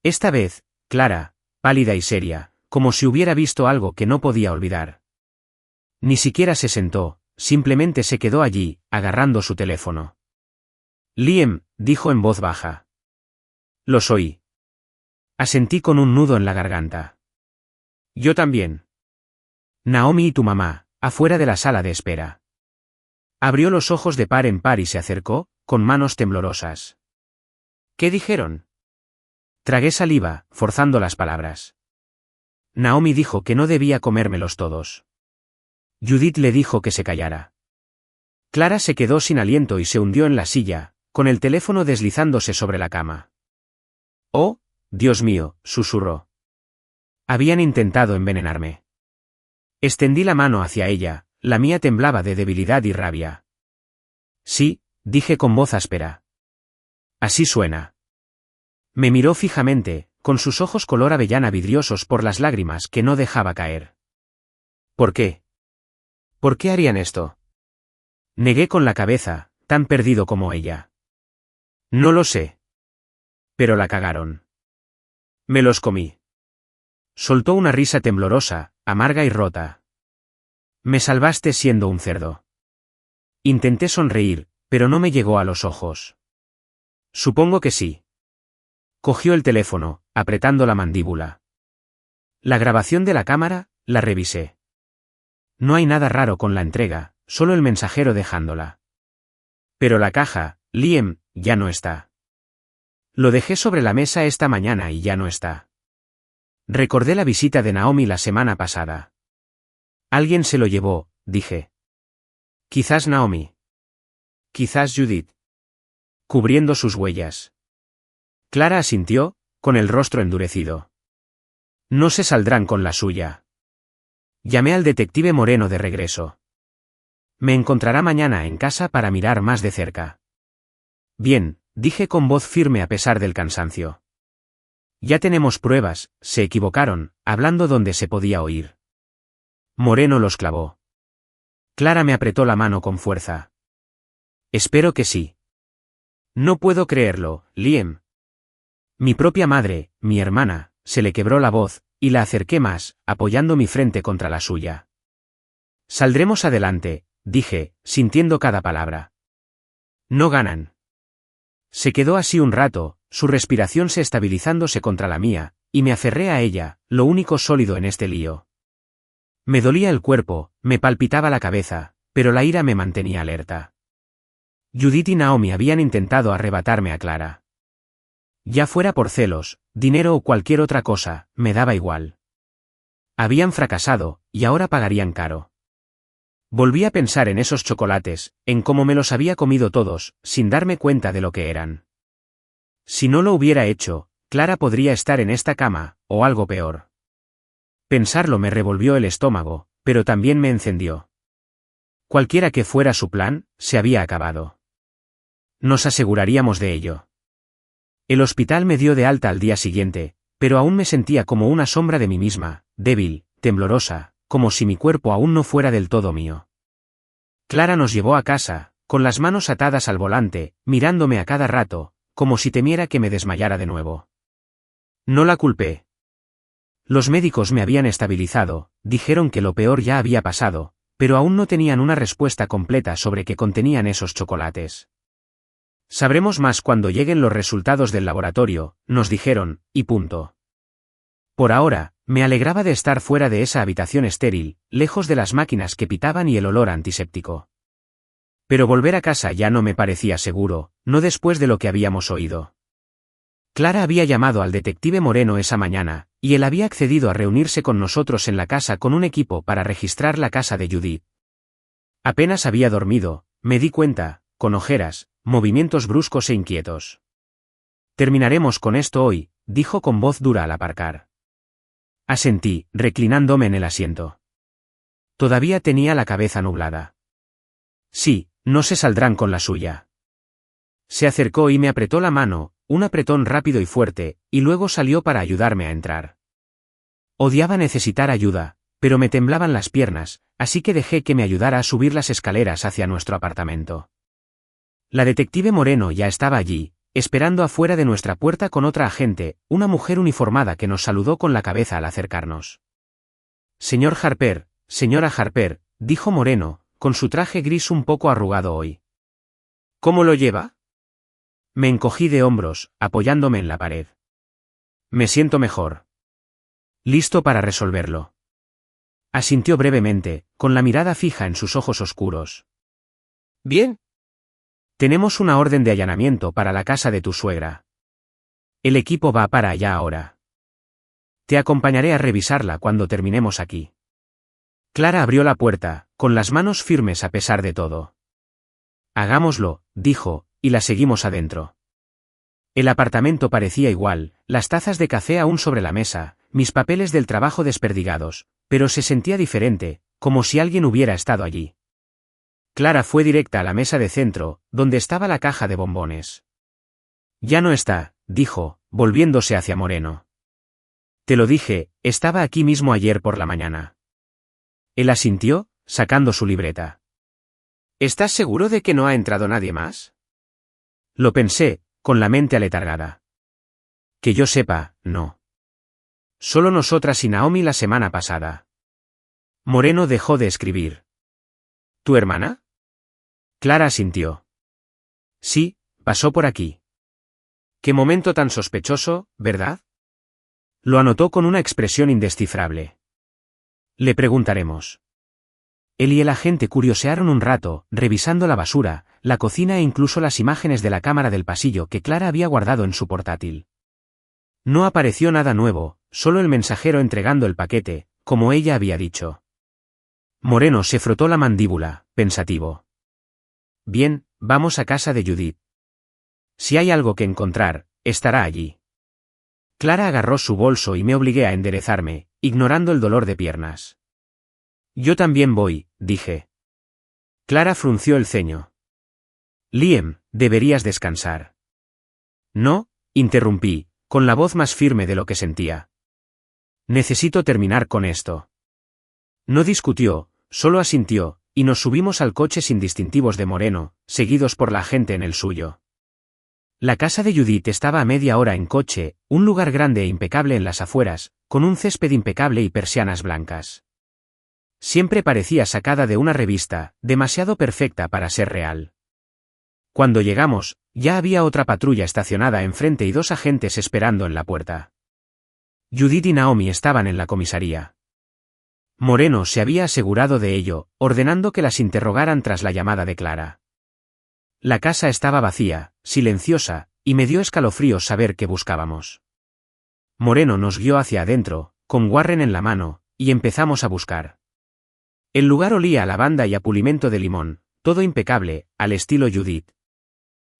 Esta vez, Clara, pálida y seria, como si hubiera visto algo que no podía olvidar. Ni siquiera se sentó, simplemente se quedó allí, agarrando su teléfono. Liam, dijo en voz baja. Lo soy. Asentí con un nudo en la garganta. Yo también. Naomi y tu mamá, afuera de la sala de espera. Abrió los ojos de par en par y se acercó, con manos temblorosas. ¿Qué dijeron? Tragué saliva, forzando las palabras. Naomi dijo que no debía comérmelos todos. Judith le dijo que se callara. Clara se quedó sin aliento y se hundió en la silla, con el teléfono deslizándose sobre la cama. Oh, Dios mío, susurró. Habían intentado envenenarme. Extendí la mano hacia ella, la mía temblaba de debilidad y rabia. Sí, dije con voz áspera. Así suena. Me miró fijamente, con sus ojos color avellana vidriosos por las lágrimas que no dejaba caer. ¿Por qué? ¿Por qué harían esto? Negué con la cabeza, tan perdido como ella. No lo sé. Pero la cagaron. Me los comí. Soltó una risa temblorosa, amarga y rota. Me salvaste siendo un cerdo. Intenté sonreír, pero no me llegó a los ojos. Supongo que sí. Cogió el teléfono, apretando la mandíbula. La grabación de la cámara, la revisé. No hay nada raro con la entrega, solo el mensajero dejándola. Pero la caja, Liam, ya no está. Lo dejé sobre la mesa esta mañana y ya no está. Recordé la visita de Naomi la semana pasada. Alguien se lo llevó, dije. Quizás Naomi. Quizás Judith. Cubriendo sus huellas. Clara asintió, con el rostro endurecido. No se saldrán con la suya. Llamé al detective Moreno de regreso. Me encontrará mañana en casa para mirar más de cerca. Bien, dije con voz firme a pesar del cansancio. Ya tenemos pruebas, se equivocaron, hablando donde se podía oír. Moreno los clavó. Clara me apretó la mano con fuerza. Espero que sí. No puedo creerlo, Liam. Mi propia madre, mi hermana, se le quebró la voz, y la acerqué más, apoyando mi frente contra la suya. Saldremos adelante, dije, sintiendo cada palabra. No ganan. Se quedó así un rato, su respiración se estabilizándose contra la mía, y me aferré a ella, lo único sólido en este lío. Me dolía el cuerpo, me palpitaba la cabeza, pero la ira me mantenía alerta. Judith y Naomi habían intentado arrebatarme a Clara. Ya fuera por celos, dinero o cualquier otra cosa, me daba igual. Habían fracasado, y ahora pagarían caro. Volví a pensar en esos chocolates, en cómo me los había comido todos, sin darme cuenta de lo que eran. Si no lo hubiera hecho, Clara podría estar en esta cama, o algo peor. Pensarlo me revolvió el estómago, pero también me encendió. Cualquiera que fuera su plan, se había acabado. Nos aseguraríamos de ello. El hospital me dio de alta al día siguiente, pero aún me sentía como una sombra de mí misma, débil, temblorosa, como si mi cuerpo aún no fuera del todo mío. Clara nos llevó a casa, con las manos atadas al volante, mirándome a cada rato, como si temiera que me desmayara de nuevo. No la culpé. Los médicos me habían estabilizado, dijeron que lo peor ya había pasado, pero aún no tenían una respuesta completa sobre qué contenían esos chocolates. Sabremos más cuando lleguen los resultados del laboratorio, nos dijeron, y punto. Por ahora, me alegraba de estar fuera de esa habitación estéril, lejos de las máquinas que pitaban y el olor antiséptico. Pero volver a casa ya no me parecía seguro, no después de lo que habíamos oído. Clara había llamado al detective Moreno esa mañana, y él había accedido a reunirse con nosotros en la casa con un equipo para registrar la casa de Judith. Apenas había dormido, me di cuenta, con ojeras, movimientos bruscos e inquietos. Terminaremos con esto hoy, dijo con voz dura al aparcar. Asentí, reclinándome en el asiento. Todavía tenía la cabeza nublada. Sí, no se saldrán con la suya. Se acercó y me apretó la mano, un apretón rápido y fuerte, y luego salió para ayudarme a entrar. Odiaba necesitar ayuda, pero me temblaban las piernas, así que dejé que me ayudara a subir las escaleras hacia nuestro apartamento. La detective Moreno ya estaba allí, esperando afuera de nuestra puerta con otra agente, una mujer uniformada que nos saludó con la cabeza al acercarnos. Señor Harper, señora Harper, dijo Moreno, con su traje gris un poco arrugado hoy. ¿Cómo lo lleva? Me encogí de hombros, apoyándome en la pared. Me siento mejor. Listo para resolverlo. Asintió brevemente, con la mirada fija en sus ojos oscuros. Bien. Tenemos una orden de allanamiento para la casa de tu suegra. El equipo va para allá ahora. Te acompañaré a revisarla cuando terminemos aquí. Clara abrió la puerta, con las manos firmes a pesar de todo. Hagámoslo, dijo, y la seguimos adentro. El apartamento parecía igual, las tazas de café aún sobre la mesa, mis papeles del trabajo desperdigados, pero se sentía diferente, como si alguien hubiera estado allí. Clara fue directa a la mesa de centro, donde estaba la caja de bombones. Ya no está, dijo, volviéndose hacia Moreno. Te lo dije, estaba aquí mismo ayer por la mañana. Él asintió, sacando su libreta. ¿Estás seguro de que no ha entrado nadie más? Lo pensé, con la mente aletargada. Que yo sepa, no. Solo nosotras y Naomi la semana pasada. Moreno dejó de escribir. ¿Tu hermana? Clara asintió. Sí, pasó por aquí. Qué momento tan sospechoso, ¿verdad? Lo anotó con una expresión indescifrable. Le preguntaremos. Él y el agente curiosearon un rato, revisando la basura, la cocina e incluso las imágenes de la cámara del pasillo que Clara había guardado en su portátil. No apareció nada nuevo, solo el mensajero entregando el paquete, como ella había dicho. Moreno se frotó la mandíbula, pensativo. Bien, vamos a casa de Judith. Si hay algo que encontrar, estará allí. Clara agarró su bolso y me obligué a enderezarme, ignorando el dolor de piernas. Yo también voy, dije. Clara frunció el ceño. Liam, deberías descansar. No, interrumpí, con la voz más firme de lo que sentía. Necesito terminar con esto. No discutió, solo asintió, y nos subimos al coche sin distintivos de Moreno, seguidos por la gente en el suyo. La casa de Judith estaba a media hora en coche, un lugar grande e impecable en las afueras, con un césped impecable y persianas blancas. Siempre parecía sacada de una revista, demasiado perfecta para ser real. Cuando llegamos, ya había otra patrulla estacionada enfrente y 2 agentes esperando en la puerta. Judith y Naomi estaban en la comisaría. Moreno se había asegurado de ello, ordenando que las interrogaran tras la llamada de Clara. La casa estaba vacía, silenciosa, y me dio escalofríos saber qué buscábamos. Moreno nos guió hacia adentro, con Warren en la mano, y empezamos a buscar. El lugar olía a lavanda y a pulimento de limón, todo impecable, al estilo Judith.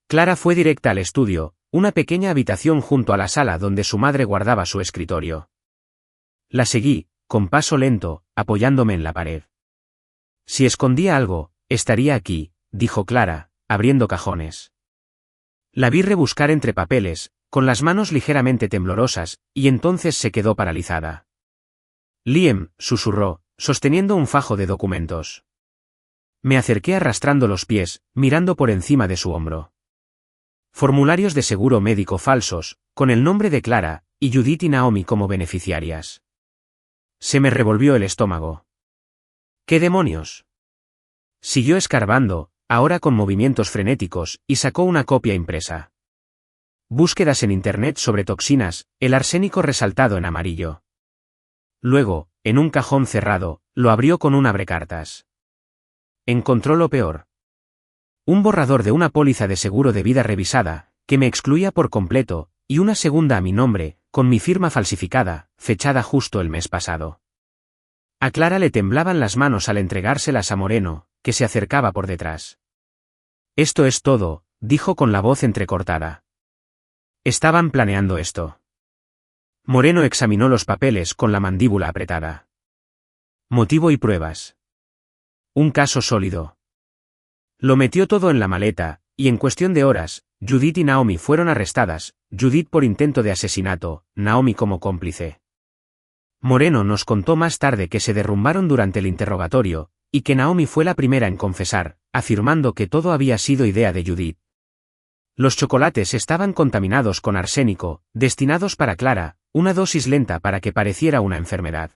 Clara fue directa al estudio, una pequeña habitación junto a la sala donde su madre guardaba su escritorio. La seguí, con paso lento, apoyándome en la pared. Si escondía algo, estaría aquí, dijo Clara, abriendo cajones. La vi rebuscar entre papeles, con las manos ligeramente temblorosas, y entonces se quedó paralizada. Liam, susurró, sosteniendo un fajo de documentos. Me acerqué arrastrando los pies, mirando por encima de su hombro. Formularios de seguro médico falsos, con el nombre de Clara, y Judith y Naomi como beneficiarias. Se me revolvió el estómago. ¿Qué demonios? Siguió escarbando, ahora con movimientos frenéticos, y sacó una copia impresa. Búsquedas en Internet sobre toxinas, el arsénico resaltado en amarillo. Luego, en un cajón cerrado, lo abrió con un abrecartas. Encontró lo peor. Un borrador de una póliza de seguro de vida revisada, que me excluía por completo, y una segunda a mi nombre, con mi firma falsificada, fechada justo el mes pasado. A Clara le temblaban las manos al entregárselas a Moreno, que se acercaba por detrás. Esto es todo, dijo con la voz entrecortada. Estaban planeando esto. Moreno examinó los papeles con la mandíbula apretada. Motivo y pruebas. Un caso sólido. Lo metió todo en la maleta, y en cuestión de horas, Judith y Naomi fueron arrestadas, Judith por intento de asesinato, Naomi como cómplice. Moreno nos contó más tarde que se derrumbaron durante el interrogatorio, y que Naomi fue la primera en confesar, afirmando que todo había sido idea de Judith. Los chocolates estaban contaminados con arsénico, destinados para Clara, una dosis lenta para que pareciera una enfermedad.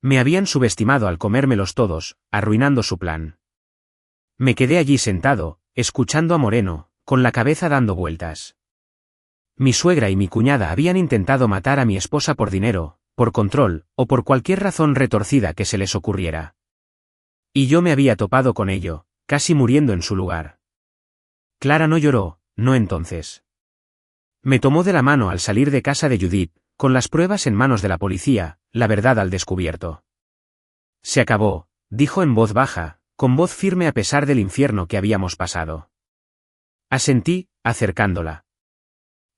Me habían subestimado al comérmelos todos, arruinando su plan. Me quedé allí sentado, escuchando a Moreno, con la cabeza dando vueltas. Mi suegra y mi cuñada habían intentado matar a mi esposa por dinero, por control, o por cualquier razón retorcida que se les ocurriera. Y yo me había topado con ello, casi muriendo en su lugar. Clara no lloró, no entonces. Me tomó de la mano al salir de casa de Judith, con las pruebas en manos de la policía, la verdad al descubierto. Se acabó, dijo en voz baja, con voz firme a pesar del infierno que habíamos pasado. Asentí, acercándola.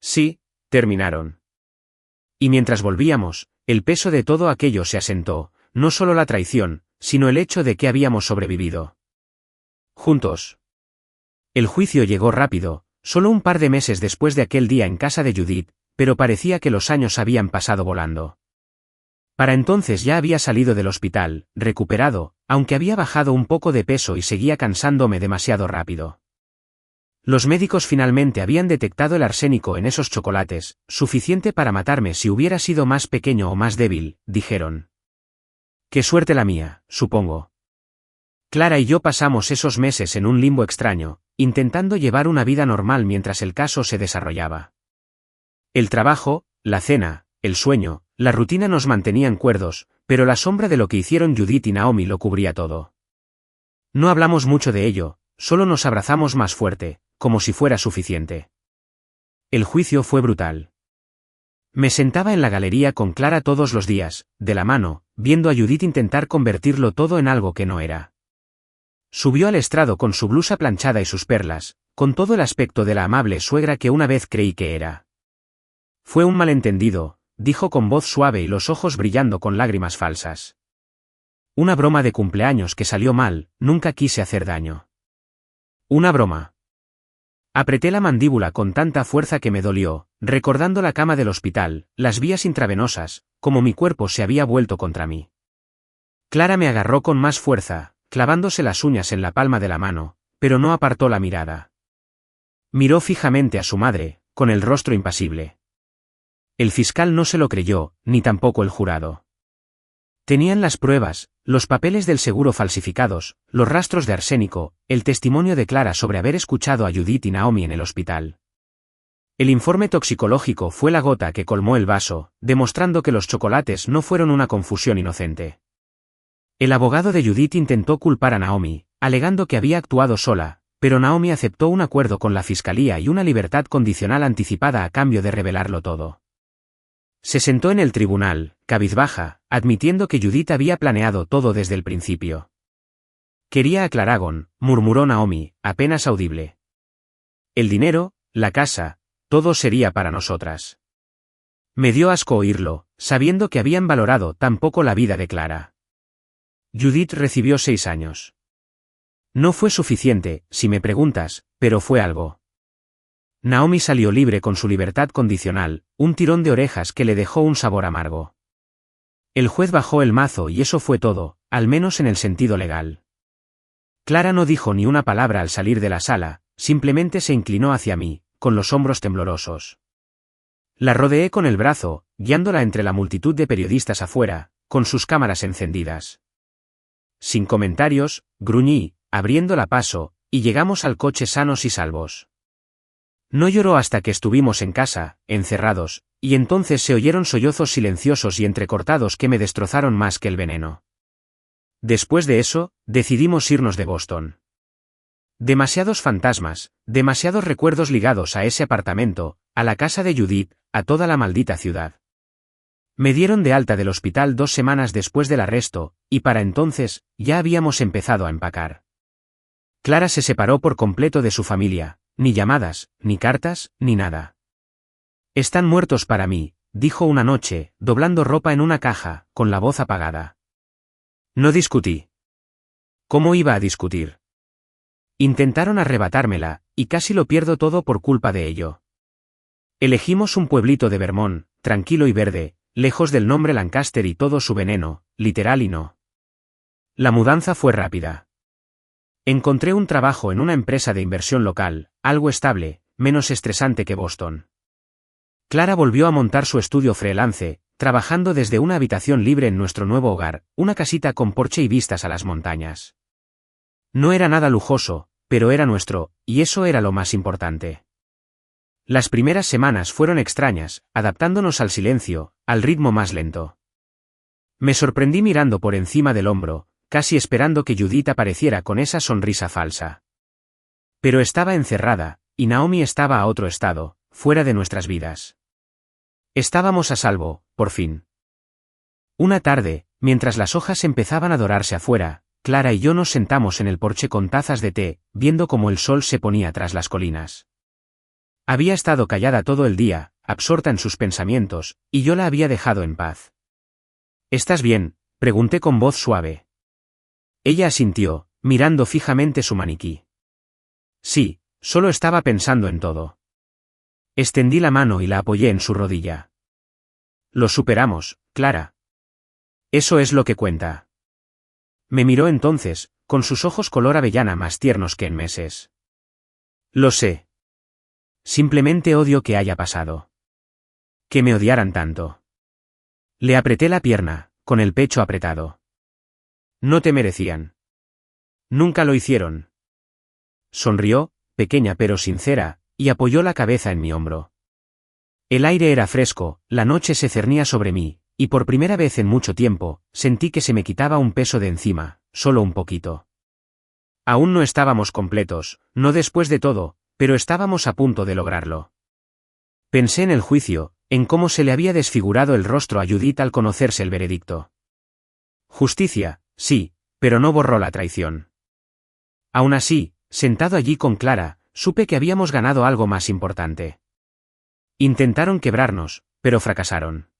Sí, terminaron. Y mientras volvíamos, el peso de todo aquello se asentó, no solo la traición, sino el hecho de que habíamos sobrevivido. Juntos. El juicio llegó rápido, solo un par de meses después de aquel día en casa de Judith, pero parecía que los años habían pasado volando. Para entonces ya había salido del hospital, recuperado, aunque había bajado un poco de peso y seguía cansándome demasiado rápido. Los médicos finalmente habían detectado el arsénico en esos chocolates, suficiente para matarme si hubiera sido más pequeño o más débil, dijeron. Qué suerte la mía, supongo. Clara y yo pasamos esos meses en un limbo extraño, intentando llevar una vida normal mientras el caso se desarrollaba. El trabajo, la cena, el sueño, la rutina nos mantenían cuerdos, pero la sombra de lo que hicieron Judith y Naomi lo cubría todo. No hablamos mucho de ello, solo nos abrazamos más fuerte, como si fuera suficiente. El juicio fue brutal. Me sentaba en la galería con Clara todos los días, de la mano, viendo a Judith intentar convertirlo todo en algo que no era. Subió al estrado con su blusa planchada y sus perlas, con todo el aspecto de la amable suegra que una vez creí que era. Fue un malentendido, dijo con voz suave y los ojos brillando con lágrimas falsas. Una broma de cumpleaños que salió mal, nunca quise hacer daño. Una broma. Apreté la mandíbula con tanta fuerza que me dolió, recordando la cama del hospital, las vías intravenosas, como mi cuerpo se había vuelto contra mí. Clara me agarró con más fuerza, clavándose las uñas en la palma de la mano, pero no apartó la mirada. Miró fijamente a su madre, con el rostro impasible. El fiscal no se lo creyó, ni tampoco el jurado. Tenían las pruebas, los papeles del seguro falsificados, los rastros de arsénico, el testimonio de Clara sobre haber escuchado a Judith y Naomi en el hospital. El informe toxicológico fue la gota que colmó el vaso, demostrando que los chocolates no fueron una confusión inocente. El abogado de Judith intentó culpar a Naomi, alegando que había actuado sola, pero Naomi aceptó un acuerdo con la fiscalía y una libertad condicional anticipada a cambio de revelarlo todo. Se sentó en el tribunal, cabizbaja, admitiendo que Judith había planeado todo desde el principio. Quería a Claragon, murmuró Naomi, apenas audible. El dinero, la casa, todo sería para nosotras. Me dio asco oírlo, sabiendo que habían valorado tan poco la vida de Clara. Judith recibió 6 años. No fue suficiente, si me preguntas, pero fue algo. Naomi salió libre con su libertad condicional, un tirón de orejas que le dejó un sabor amargo. El juez bajó el mazo y eso fue todo, al menos en el sentido legal. Clara no dijo ni una palabra al salir de la sala, simplemente se inclinó hacia mí, con los hombros temblorosos. La rodeé con el brazo, guiándola entre la multitud de periodistas afuera, con sus cámaras encendidas. Sin comentarios, gruñí, abriéndola paso, y llegamos al coche sanos y salvos. No lloró hasta que estuvimos en casa, encerrados, y entonces se oyeron sollozos silenciosos y entrecortados que me destrozaron más que el veneno. Después de eso, decidimos irnos de Boston. Demasiados fantasmas, demasiados recuerdos ligados a ese apartamento, a la casa de Judith, a toda la maldita ciudad. Me dieron de alta del hospital 2 semanas después del arresto, y para entonces, ya habíamos empezado a empacar. Clara se separó por completo de su familia. Ni llamadas, ni cartas, ni nada. Están muertos para mí, dijo una noche, doblando ropa en una caja, con la voz apagada. No discutí. ¿Cómo iba a discutir? Intentaron arrebatármela, y casi lo pierdo todo por culpa de ello. Elegimos un pueblito de Vermont, tranquilo y verde, lejos del nombre Lancaster y todo su veneno, literal y no. La mudanza fue rápida. Encontré un trabajo en una empresa de inversión local, algo estable, menos estresante que Boston. Clara volvió a montar su estudio freelance, trabajando desde una habitación libre en nuestro nuevo hogar, una casita con porche y vistas a las montañas. No era nada lujoso, pero era nuestro, y eso era lo más importante. Las primeras semanas fueron extrañas, adaptándonos al silencio, al ritmo más lento. Me sorprendí mirando por encima del hombro, casi esperando que Judith apareciera con esa sonrisa falsa. Pero estaba encerrada, y Naomi estaba a otro estado, fuera de nuestras vidas. Estábamos a salvo, por fin. Una tarde, mientras las hojas empezaban a dorarse afuera, Clara y yo nos sentamos en el porche con tazas de té, viendo cómo el sol se ponía tras las colinas. Había estado callada todo el día, absorta en sus pensamientos, y yo la había dejado en paz. ¿Estás bien?, pregunté con voz suave. Ella asintió, mirando fijamente su maniquí. Sí, solo estaba pensando en todo. Extendí la mano y la apoyé en su rodilla. Lo superamos, Clara. Eso es lo que cuenta. Me miró entonces, con sus ojos color avellana más tiernos que en meses. Lo sé. Simplemente odio que haya pasado. Que me odiaran tanto. Le apreté la pierna, con el pecho apretado. No te merecían. Nunca lo hicieron. Sonrió, pequeña pero sincera, y apoyó la cabeza en mi hombro. El aire era fresco, la noche se cernía sobre mí, y por primera vez en mucho tiempo, sentí que se me quitaba un peso de encima, solo un poquito. Aún no estábamos completos, no después de todo, pero estábamos a punto de lograrlo. Pensé en el juicio, en cómo se le había desfigurado el rostro a Judith al conocerse el veredicto. Justicia, sí, pero no borró la traición. Aún así, sentado allí con Clara, supe que habíamos ganado algo más importante. Intentaron quebrarnos, pero fracasaron.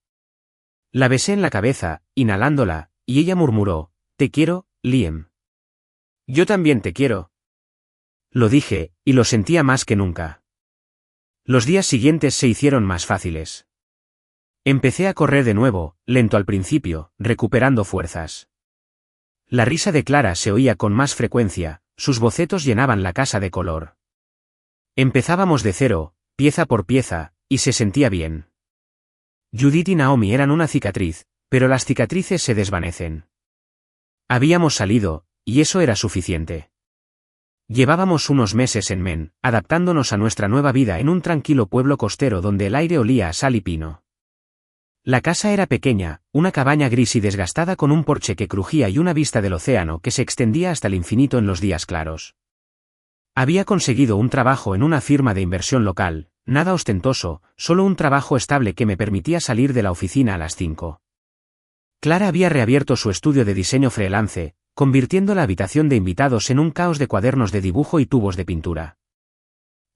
La besé en la cabeza, inhalándola, y ella murmuró, Te quiero, Liam. Yo también te quiero. Lo dije, y lo sentía más que nunca. Los días siguientes se hicieron más fáciles. Empecé a correr de nuevo, lento al principio, recuperando fuerzas. La risa de Clara se oía con más frecuencia, sus bocetos llenaban la casa de color. Empezábamos de cero, pieza por pieza, y se sentía bien. Judith y Naomi eran una cicatriz, pero las cicatrices se desvanecen. Habíamos salido, y eso era suficiente. Llevábamos unos meses en Maine, adaptándonos a nuestra nueva vida en un tranquilo pueblo costero donde el aire olía a sal y pino. La casa era pequeña, una cabaña gris y desgastada con un porche que crujía y una vista del océano que se extendía hasta el infinito en los días claros. Había conseguido un trabajo en una firma de inversión local, nada ostentoso, solo un trabajo estable que me permitía salir de la oficina a las 5. Clara había reabierto su estudio de diseño freelance, convirtiendo la habitación de invitados en un caos de cuadernos de dibujo y tubos de pintura.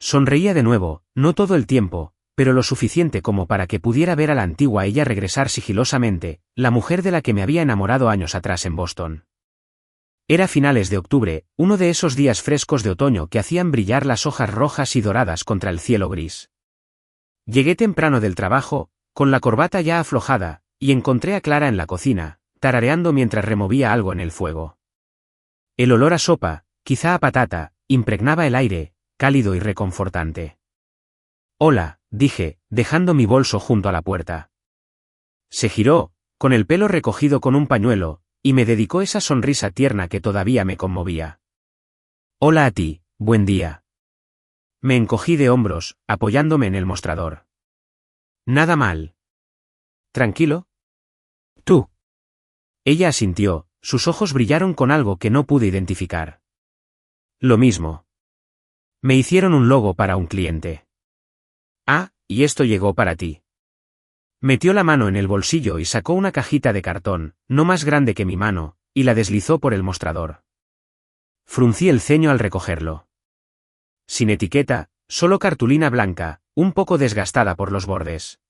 Sonreía de nuevo, no todo el tiempo, pero lo suficiente como para que pudiera ver a la antigua ella regresar sigilosamente, la mujer de la que me había enamorado años atrás en Boston. Era finales de octubre, uno de esos días frescos de otoño que hacían brillar las hojas rojas y doradas contra el cielo gris. Llegué temprano del trabajo, con la corbata ya aflojada, y encontré a Clara en la cocina, tarareando mientras removía algo en el fuego. El olor a sopa, quizá a patata, impregnaba el aire, cálido y reconfortante. «Hola», dije, dejando mi bolso junto a la puerta. Se giró, con el pelo recogido con un pañuelo, y me dedicó esa sonrisa tierna que todavía me conmovía. «Hola a ti, buen día». Me encogí de hombros, apoyándome en el mostrador. «Nada mal». «¿Tranquilo?» «¿Tú?» Ella asintió, sus ojos brillaron con algo que no pude identificar. «Lo mismo. Me hicieron un logo para un cliente». «Ah, y esto llegó para ti». Metió la mano en el bolsillo y sacó una cajita de cartón, no más grande que mi mano, y la deslizó por el mostrador. Fruncí el ceño al recogerlo. Sin etiqueta, solo cartulina blanca, un poco desgastada por los bordes.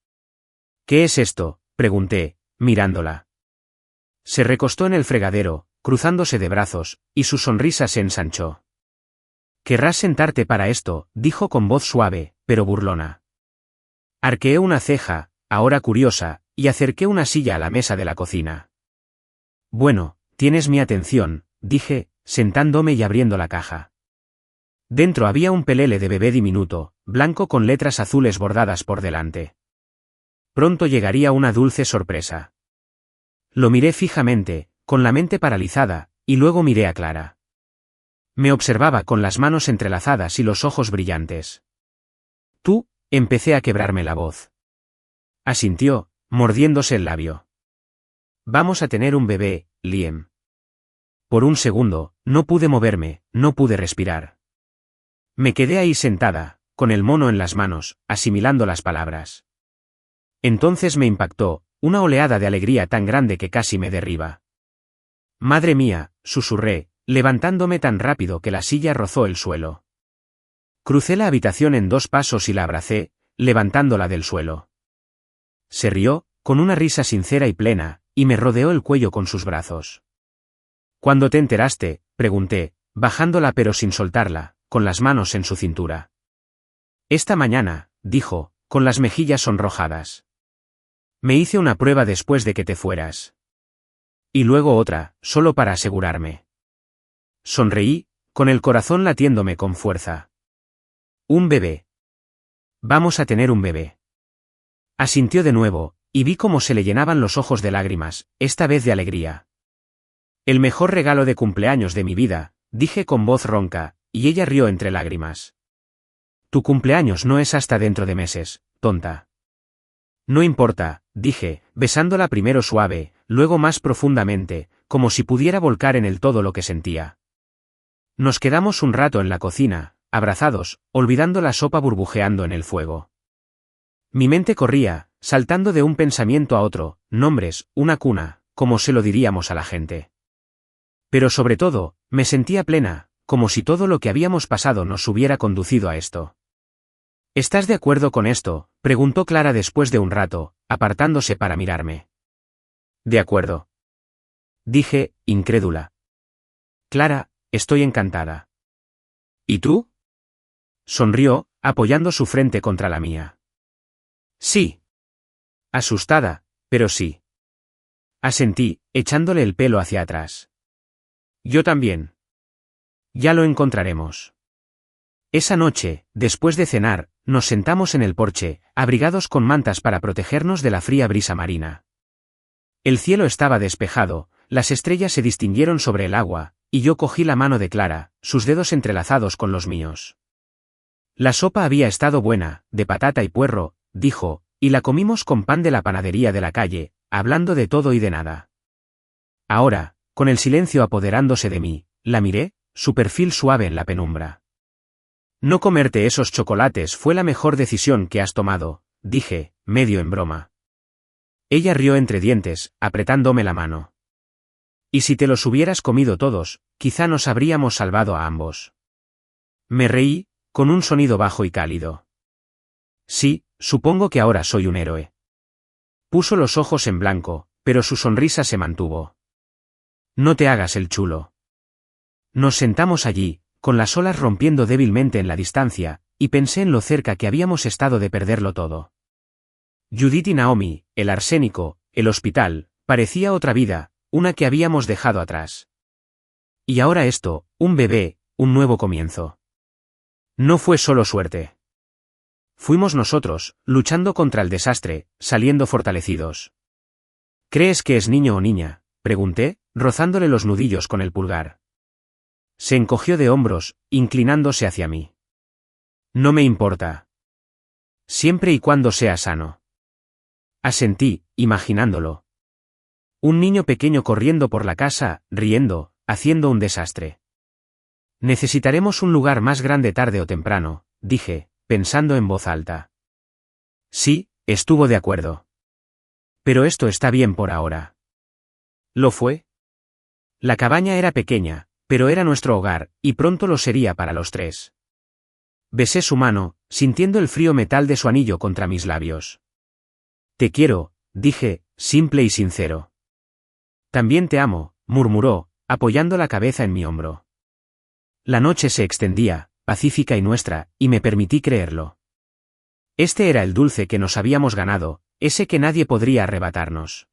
«¿Qué es esto?», pregunté, mirándola. Se recostó en el fregadero, cruzándose de brazos, y su sonrisa se ensanchó. «Querrás sentarte para esto», dijo con voz suave, pero burlona. Arqueé una ceja, ahora curiosa, y acerqué una silla a la mesa de la cocina. «Bueno, tienes mi atención», dije, sentándome y abriendo la caja. Dentro había un pelele de bebé diminuto, blanco con letras azules bordadas por delante. Pronto llegaría una dulce sorpresa. Lo miré fijamente, con la mente paralizada, y luego miré a Clara. Me observaba con las manos entrelazadas y los ojos brillantes. «Tú», empecé a quebrarme la voz. Asintió, mordiéndose el labio. «Vamos a tener un bebé, Liam». Por un segundo, no pude moverme, no pude respirar. Me quedé ahí sentada, con el mono en las manos, asimilando las palabras. Entonces me impactó, una oleada de alegría tan grande que casi me derriba. «Madre mía», susurré, levantándome tan rápido que la silla rozó el suelo. Crucé la habitación en 2 pasos y la abracé, levantándola del suelo. Se rió, con una risa sincera y plena, y me rodeó el cuello con sus brazos. «¿Cuándo te enteraste?», pregunté, bajándola pero sin soltarla, con las manos en su cintura. «Esta mañana», dijo, con las mejillas sonrojadas. «Me hice una prueba después de que te fueras. Y luego otra, solo para asegurarme». Sonreí, con el corazón latiéndome con fuerza. «Un bebé. Vamos a tener un bebé». Asintió de nuevo, y vi cómo se le llenaban los ojos de lágrimas, esta vez de alegría. «El mejor regalo de cumpleaños de mi vida», dije con voz ronca, y ella rió entre lágrimas. «Tu cumpleaños no es hasta dentro de meses, tonta». «No importa», dije, besándola primero suave, luego más profundamente, como si pudiera volcar en él todo lo que sentía. Nos quedamos un rato en la cocina, abrazados, olvidando la sopa burbujeando en el fuego. Mi mente corría, saltando de un pensamiento a otro, nombres, una cuna, como se lo diríamos a la gente. Pero sobre todo, me sentía plena, como si todo lo que habíamos pasado nos hubiera conducido a esto. «¿Estás de acuerdo con esto?», preguntó Clara después de un rato, apartándose para mirarme. «De acuerdo». Dije, incrédula. Clara, estoy encantada. ¿Y tú? Sonrió, apoyando su frente contra la mía. Sí. Asustada, pero sí. Asentí, echándole el pelo hacia atrás. Yo también. Ya lo encontraremos. Esa noche, después de cenar, nos sentamos en el porche, abrigados con mantas para protegernos de la fría brisa marina. El cielo estaba despejado, las estrellas se distinguieron sobre el agua, y yo cogí la mano de Clara, sus dedos entrelazados con los míos. La sopa había estado buena, de patata y puerro, dijo, y la comimos con pan de la panadería de la calle, hablando de todo y de nada. Ahora, con el silencio apoderándose de mí, la miré, su perfil suave en la penumbra. No comerte esos chocolates fue la mejor decisión que has tomado, dije, medio en broma. Ella rió entre dientes, apretándome la mano. Y si te los hubieras comido todos, quizá nos habríamos salvado a ambos. Me reí, con un sonido bajo y cálido. Sí, supongo que ahora soy un héroe. Puso los ojos en blanco, pero su sonrisa se mantuvo. No te hagas el chulo. Nos sentamos allí, con las olas rompiendo débilmente en la distancia, y pensé en lo cerca que habíamos estado de perderlo todo. Judith y Naomi, el arsénico, el hospital, parecía otra vida, una que habíamos dejado atrás. Y ahora esto, un bebé, un nuevo comienzo. No fue solo suerte. Fuimos nosotros, luchando contra el desastre, saliendo fortalecidos. ¿Crees que es niño o niña?, pregunté, rozándole los nudillos con el pulgar. Se encogió de hombros, inclinándose hacia mí. No me importa. Siempre y cuando sea sano. Asentí, imaginándolo. Un niño pequeño corriendo por la casa, riendo, haciendo un desastre. Necesitaremos un lugar más grande tarde o temprano, dije, pensando en voz alta. Sí, estuvo de acuerdo. Pero esto está bien por ahora. ¿Lo fue? La cabaña era pequeña, pero era nuestro hogar, y pronto lo sería para los tres. Besé su mano, sintiendo el frío metal de su anillo contra mis labios. Te quiero, dije, simple y sincero. También te amo, murmuró, apoyando la cabeza en mi hombro. La noche se extendía, pacífica y nuestra, y me permití creerlo. Este era el dulce que nos habíamos ganado, ese que nadie podría arrebatarnos.